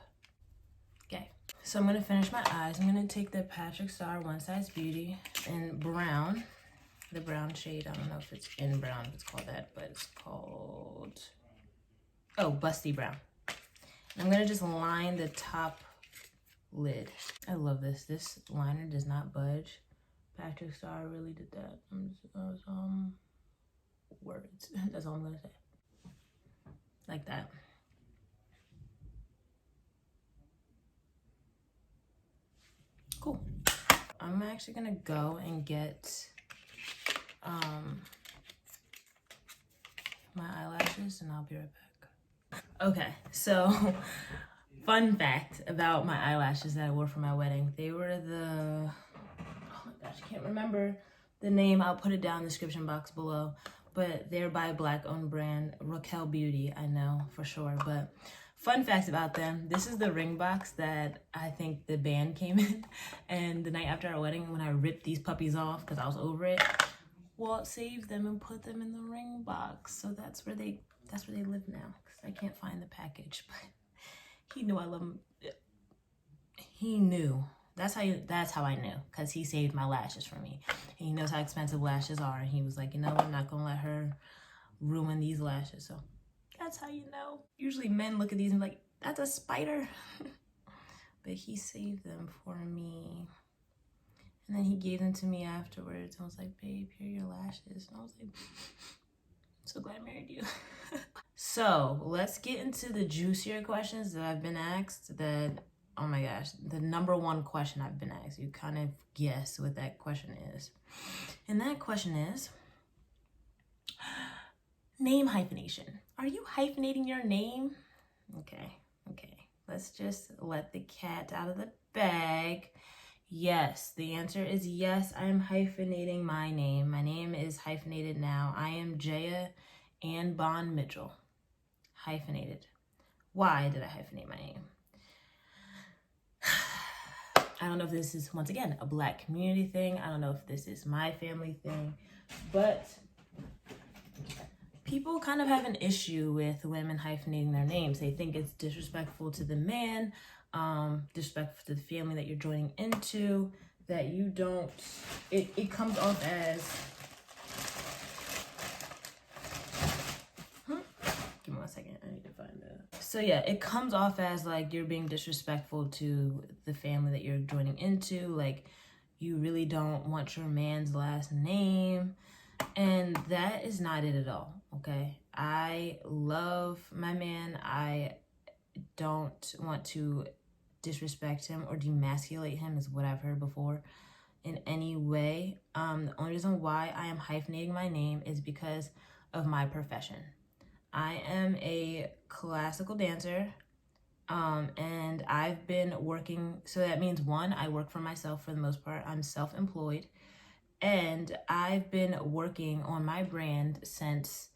Okay, so I'm gonna finish my eyes. I'm gonna take the Patrick Star One Size Beauty in brown. The brown shade, I don't know if it's in brown, if it's called that, but it's called, oh, Busty Brown. I'm gonna just line the top lid. I love this. This liner does not budge. Patrick Star really did that. Words. That's all I'm gonna say. Like that. Cool. I'm actually gonna go and get my eyelashes and I'll be right back. Okay, so fun fact about my eyelashes that I wore for my wedding. They were the, oh my gosh, I can't remember the name. I'll put it down in the description box below. But they're by a Black-owned brand, Raquel Beauty, I know for sure. But fun facts about them. This is the ring box that I think the band came in. And the night after our wedding, when I ripped these puppies off because I was over it, Walt saved them and put them in the ring box. So that's where they live now. Because I can't find the package, but he knew I love him. He knew. That's how I knew, because he saved my lashes for me. And he knows how expensive lashes are, and he was like, you know, I'm not gonna let her ruin these lashes. So that's how you know. Usually men look at these and be like, that's a spider. But he saved them for me. And then he gave them to me afterwards. I was like, babe, here are your lashes. And I was like, I'm so glad I married you. So let's get into the juicier questions that I've been asked that, oh my gosh, the number one question I've been asked. You kind of guess what that question is. And that question is, name hyphenation. Are you hyphenating your name? Okay. Let's just let the cat out of the bag. Yes, the answer is yes, I am hyphenating my name. My name is hyphenated now. I am Jayaabond Mitchell. Hyphenated. Why did I hyphenate my name? I don't know if this is, once again, a Black community thing. I don't know if this is my family thing, but people kind of have an issue with women hyphenating their names. They think it's disrespectful to the man, disrespectful to the family that you're joining into, that you don't, it comes off as, give me 1 second, I need to find that. So yeah, it comes off as like you're being disrespectful to the family that you're joining into, like you really don't want your man's last name, and that is not it at all, okay? I love my man. I don't want to disrespect him or demasculate him, is what I've heard before, in any way. The only reason why I am hyphenating my name is because of my profession. I am a classical dancer, and I've been working, so that means one, I work for myself for the most part. I'm self-employed, And I've been working on my brand since,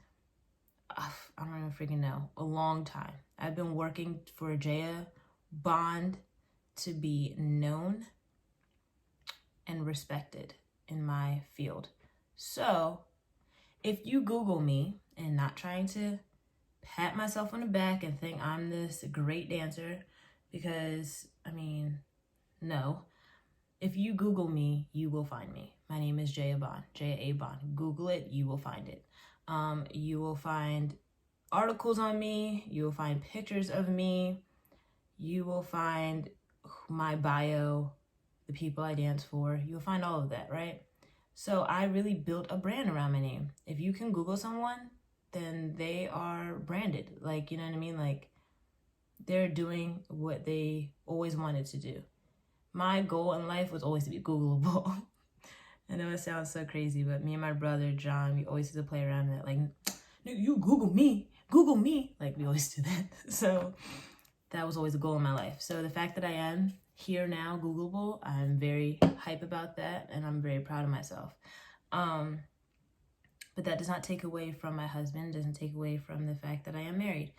I don't even freaking know, a long time. I've been working for Jayaabond to be known and respected in my field. So if you Google me, and not trying to pat myself on the back and think I'm this great dancer, because I mean, no. If you Google me, you will find me. My name is Jayaabond, Jayaabond. Google it, you will find it. You will find articles on me. You will find pictures of me. You will find my bio, the people I dance for. You'll find all of that, right? So I really built a brand around my name. If you can Google someone, then they are branded. Like, you know what I mean? Like, they're doing what they always wanted to do. My goal in life was always to be Googleable. I know it sounds so crazy, but me and my brother, John, we always used to play around that. Like, you Google me. Like, we always do that. So that was always a goal in my life. So the fact that I am here now, Googleable, I'm very hype about that, and I'm very proud of myself. But that does not take away from my husband, doesn't take away from the fact that I am married.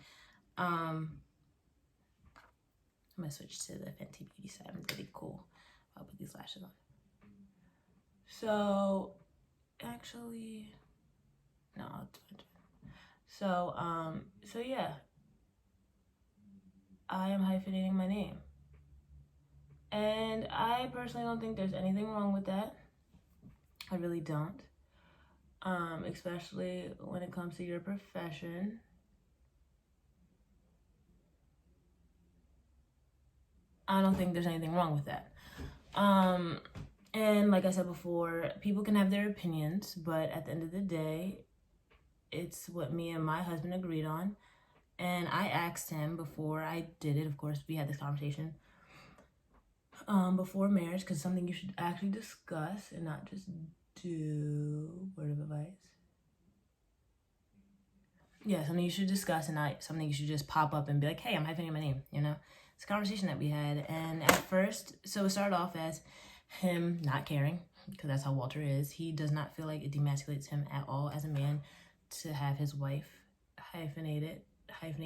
I'm gonna switch to the Fenty Beauty side. I'm really cool. I'll put these lashes on. So, actually, no, so yeah, I am hyphenating my name. And I personally don't think there's anything wrong with that. I really don't. Especially when it comes to your profession. I don't think there's anything wrong with that. And like I said before, people can have their opinions, but at the end of the day, it's what me and my husband agreed on. And I asked him before I did it, of course, we had this conversation before marriage, because something you should actually discuss and not just do. Word of advice. Yeah, something you should discuss and not something you should just pop up and be like, hey, I'm hyphenating my name, you know? It's a conversation that we had. And at first, so it started off as him not caring, because that's how Walter is. He does not feel like it demasculates him at all as a man to have his wife hyphenate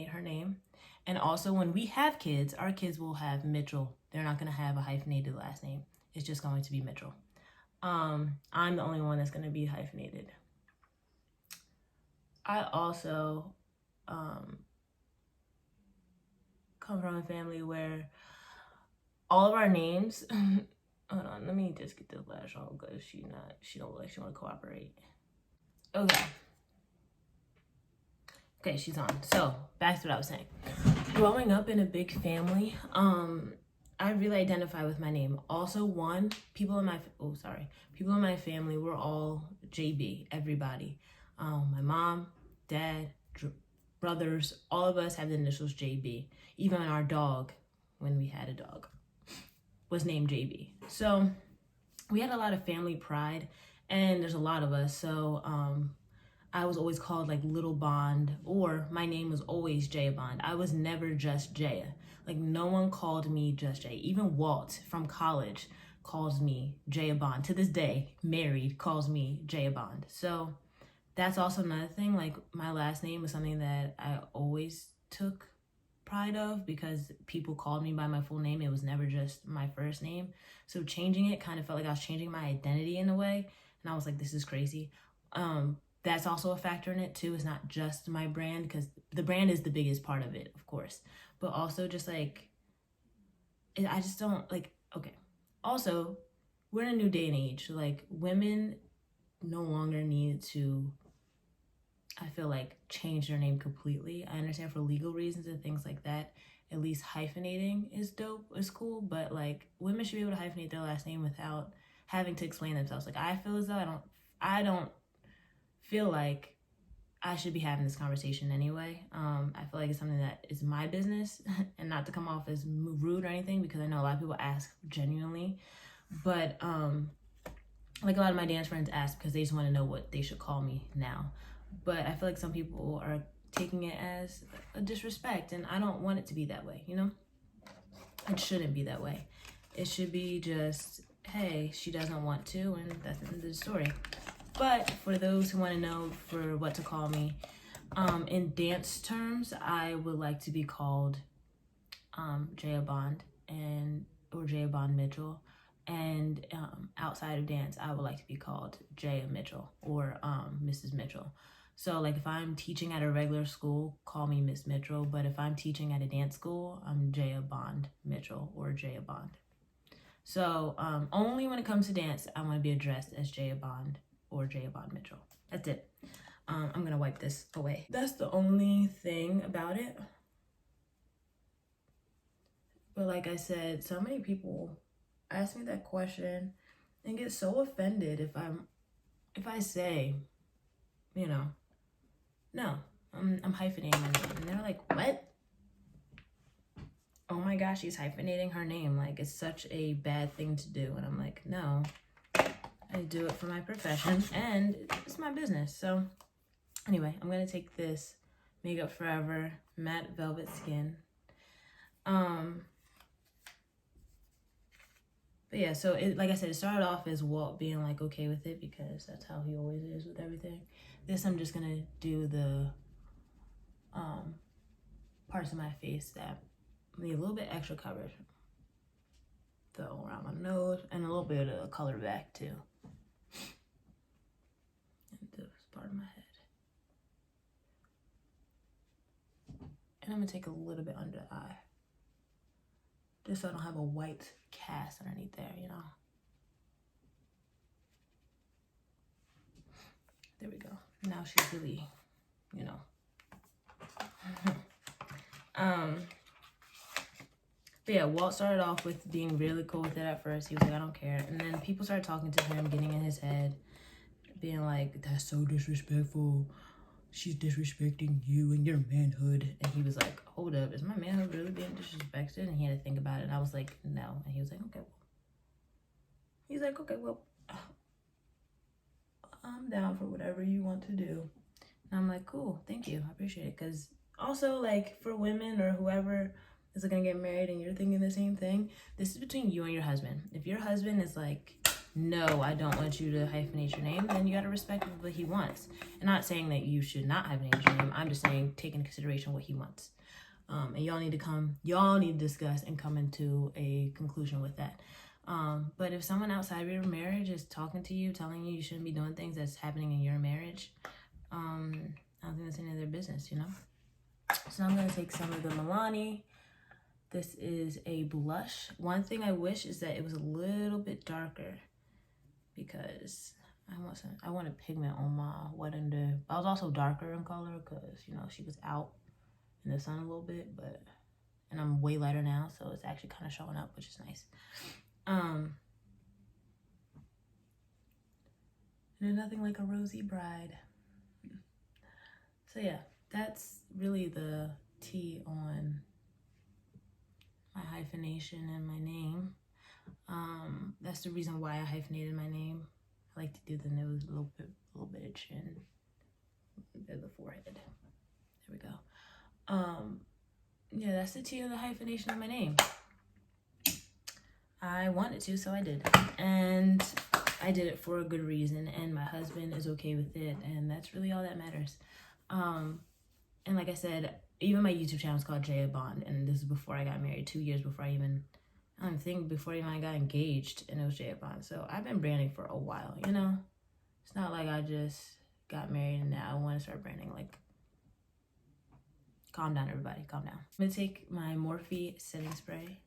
her name. And also when we have kids, our kids will have Mitchell. They're not going to have a hyphenated last name. It's just going to be Mitchell. I'm the only one that's going to be hyphenated. I also come from a family where all of our names hold on, let me just get this lash on because she don't look like she want to cooperate. Okay, she's on. So back to what I was saying. Growing up in a big family, I really identify with my name. Also, people in my family were all JB, everybody. My mom, dad, brothers, all of us have the initials JB. Even our dog, when we had a dog, was named JB. So we had a lot of family pride, and there's a lot of us. So I was always called like Little Bond, or my name was always Jayaabond. I was never just Jaya. Like, no one called me just Jaya. Even Walt from college calls me Jayaabond. To this day, married, calls me Jayaabond. So that's also another thing. Like, my last name was something that I always took pride of, because people called me by my full name. It was never just my first name. So changing it kind of felt like I was changing my identity in a way. And I was like, this is crazy. That's also a factor in it too. It's not just my brand, because the brand is the biggest part of it, of course. But also just like, I just don't like, okay. Also, we're in a new day and age. Like, women no longer need to, I feel like, change their name completely. I understand for legal reasons and things like that, at least hyphenating is dope, is cool. But like, women should be able to hyphenate their last name without having to explain themselves. Like, I feel as though I don't feel like I should be having this conversation anyway. I feel like it's something that is my business, and not to come off as rude or anything, because I know a lot of people ask genuinely, but like a lot of my dance friends ask because they just want to know what they should call me now. But I feel like some people are taking it as a disrespect, and I don't want it to be that way, you know? It shouldn't be that way. It should be just hey, she doesn't want to, and that's the end of the story. But for those who want to know for what to call me, in dance terms, I would like to be called Jayaabond or Jayaabond Mitchell. And outside of dance, I would like to be called Jaya Mitchell or Mrs. Mitchell. So like if I'm teaching at a regular school, call me Miss Mitchell. But if I'm teaching at a dance school, I'm Jayaabond Mitchell or Jayaabond. So only when it comes to dance, I want to be addressed as Jayaabond or Jayaabond Mitchell. That's it. I'm gonna wipe this away. That's the only thing about it. But like I said, so many people ask me that question and get so offended if I say, you know, no, I'm hyphenating my name. And they're like, what? Oh my gosh, she's hyphenating her name. Like, it's such a bad thing to do. And I'm like, no, I do it for my profession and it's my business. So anyway, I'm gonna take this Makeup Forever Matte Velvet Skin. But yeah, so like I said, it started off as Walt being like okay with it because that's how he always is with everything. This I'm just gonna do the parts of my face that need a little bit extra coverage. So around my nose and a little bit of color back too. And this part of my head. And I'm gonna take a little bit under the eye. Just so I don't have a white cast underneath there, you know. There we go. Now she's really, you know. But yeah, Walt started off with being really cool with it at first. He was like, I don't care. And then people started talking to him, getting in his head, being like, that's so disrespectful. She's disrespecting you and your manhood. And he was like, hold up, is my manhood really being disrespected? And he had to think about it. And I was like, no. And he was like, okay, well. He's like, okay, well, I'm down for whatever you want to do. And I'm like, cool, thank you, I appreciate it. Because also, like, for women or whoever is gonna get married and you're thinking the same thing, this is between you and your husband. If your husband is like, no, I don't want you to hyphenate your name, then you gotta respect what he wants. And not saying that you should not hyphenate your name, I'm just saying take into consideration what he wants. And y'all need to discuss and come into a conclusion with that. But if someone outside of your marriage is talking to you, telling you you shouldn't be doing things that's happening in your marriage, I don't think that's any of their business, you know? So I'm gonna take some of the Milani. This is a blush. One thing I wish is that it was a little bit darker because I wanted pigment on my wet under. I was also darker in color because, you know, she was out in the sun a little bit, and I'm way lighter now, so it's actually kind of showing up, which is nice. There's nothing like a rosy bride. So yeah, that's really the tea on my hyphenation and my name. That's the reason why I hyphenated my name. I like to do the nose, a little bit of chin, a bit of the forehead. There we go. Yeah, that's the tea of the hyphenation of my name. I wanted to, so I did. And I did it for a good reason, and my husband is okay with it, and that's really all that matters. And like I said, even my YouTube channel is called Jayaabond, and this is before I got married, 2 years before I think before even I got engaged, and it was Jayaabond. So I've been branding for a while, you know? It's not like I just got married and now I want to start branding. Like, calm down, everybody, calm down. I'm gonna take my Morphe setting spray,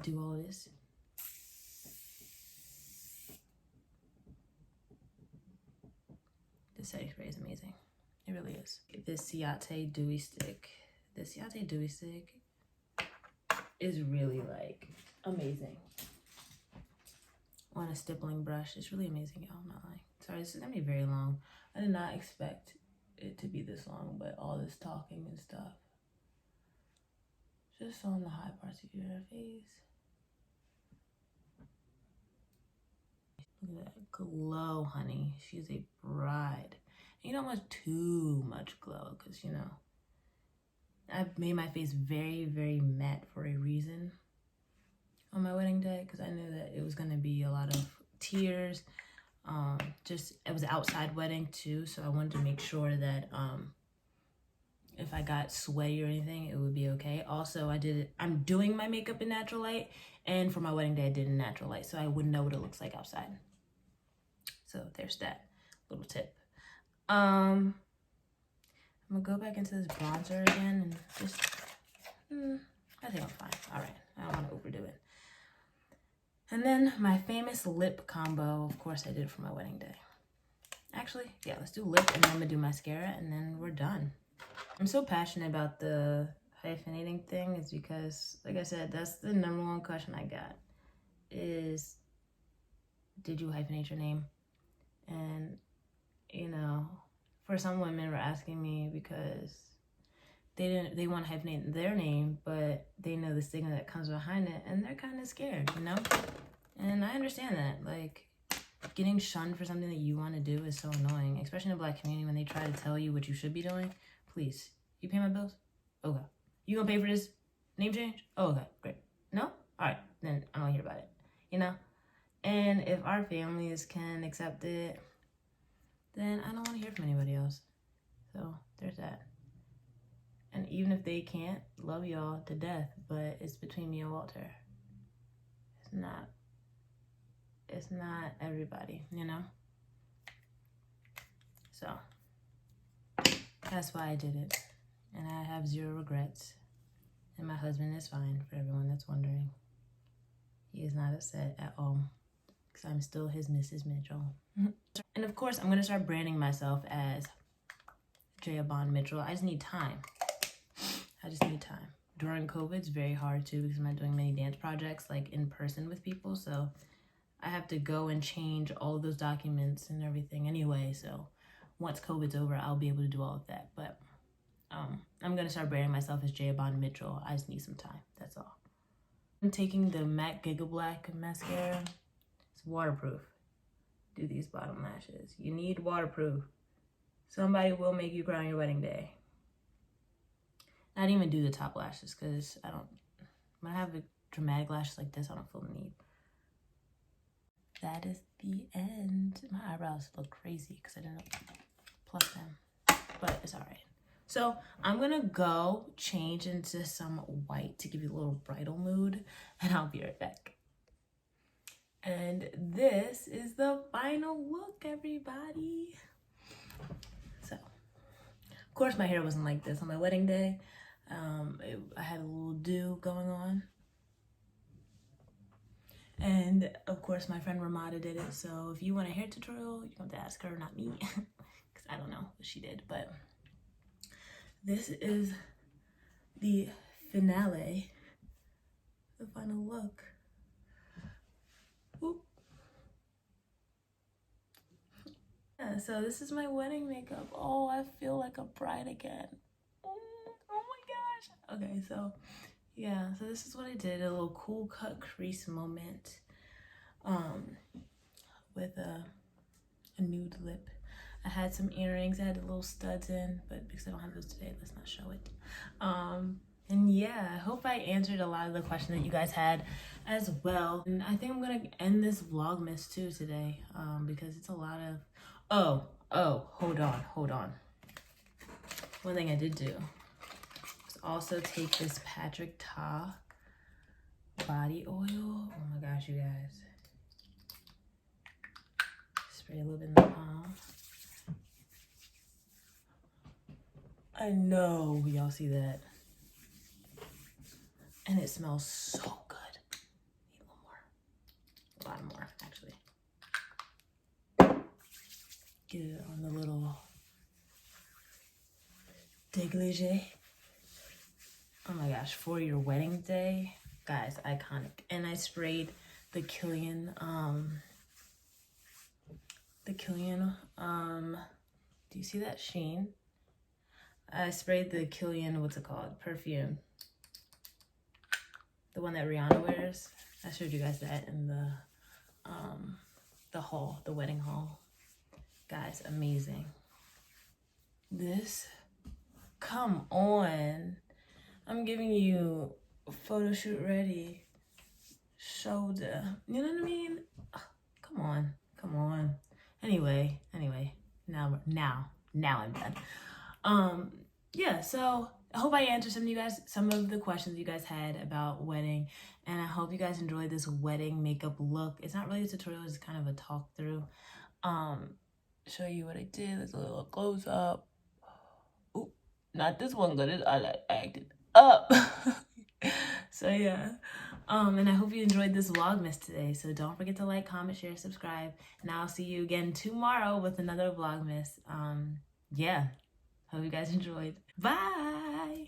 do all of this. This setting spray is amazing. It really is. This Ciate Dewy Stick. This Ciate Dewy Stick is really like amazing. On a stippling brush. It's really amazing, y'all. I'm not lying. Sorry, this is gonna be very long. I did not expect it to be this long, but all this talking and stuff. Just on the high parts of your face. Look at that glow, honey. She's a bride. And you don't want too much glow, because, you know, I've made my face very, very matte for a reason. on my wedding day because I knew that it was gonna be a lot of tears. Just it was an outside wedding too, so I wanted to make sure that if I got sweaty or anything, it would be okay. Also, I'm doing my makeup in natural light, and for my wedding day, I did in natural light, so I wouldn't know what it looks like outside. So there's that little tip. I'm gonna go back into this bronzer again and just, I think I'm fine. All right, I don't want to overdo it. And then my famous lip combo, of course I did for my wedding day. Actually, yeah, let's do lip and then I'm gonna do mascara and then we're done. I'm so passionate about the hyphenating thing is because, like I said, that's the #1 question I got is, did you hyphenate your name? And, you know, for some women were asking me because they want to hyphenate their name, but they know the stigma that comes behind it and they're kind of scared, you know? And I understand that. Like, getting shunned for something that you want to do is so annoying, especially in the Black community when they try to tell you what you should be doing. Please, you pay my bills? Okay. You gonna pay for this name change? Oh, okay, great. No? All right, then I don't want to hear about it, you know? And if our families can accept it, then I don't want to hear from anybody else. So there's that. And even if they can't, love y'all to death, but it's between me and Walter. It's not everybody, you know? So that's why I did it. And I have 0 regrets. And my husband is fine, for everyone that's wondering. He is not upset at all, because I'm still his Mrs. Mitchell. And of course, I'm going to start branding myself as Jayaabond Mitchell. I just need time. During COVID, it's very hard too because I'm not doing many dance projects like in person with people. So I have to go and change all of those documents and everything anyway. So once COVID's over, I'll be able to do all of that. But I'm going to start branding myself as Jayaabond Mitchell. I just need some time. That's all. I'm taking the MAC Giga Black mascara. It's waterproof. Do these bottom lashes. You need waterproof. Somebody will make you cry on your wedding day. I didn't even do the top lashes because when I have a dramatic lashes like this, I don't feel the need. That is the end. My eyebrows look crazy because I didn't pluck them, but it's all right. So I'm gonna go change into some white to give you a little bridal mood, and I'll be right back. And this is the final look, everybody. So, of course, my hair wasn't like this on my wedding day. I had a little do going on. And of course, my friend Ramada did it. So if you want a hair tutorial, you have to ask her, not me, because I don't know what she did. But this is the finale, the final look. Whoop. Yeah, so this is my wedding makeup. Oh, I feel like a bride again. Oh my gosh. Okay, so yeah, so this is what I did. A little cool cut crease moment with a nude lip. I had some earrings. I had the little studs in, but because I don't have those today, let's not show it. And yeah, I hope I answered a lot of the questions that you guys had as well. And I think I'm gonna end this Vlogmas too today, because it's a lot of, hold on. One thing I did do was also take this Patrick Ta body oil. Oh my gosh, you guys. Spray a little bit in the palm. I know y'all see that. And it smells so good. Need a little more. A lot more, actually. Get it on the little dégagé. Oh my gosh, for your wedding day, guys, iconic. And I sprayed the Killian, do you see that sheen? I sprayed the Killian, what's it called? Perfume. The one that Rihanna wears. I showed you guys that in the haul, the wedding haul. Guys, amazing. This, come on. I'm giving you photo shoot ready. shoulder. You know what I mean? Ugh, come on. Anyway, now I'm done. Yeah, so I hope I answered some of the questions you guys had about wedding, and I hope you guys enjoyed this wedding makeup look. It's not really a tutorial, it's kind of a talk through. Show you what I did. There's a little close up. Ooh, not this one, but I like acted up. So yeah. And I hope you enjoyed this Vlogmas today. So don't forget to like, comment, share, subscribe. And I'll see you again tomorrow with another Vlogmas. Yeah. Hope you guys enjoyed. Bye.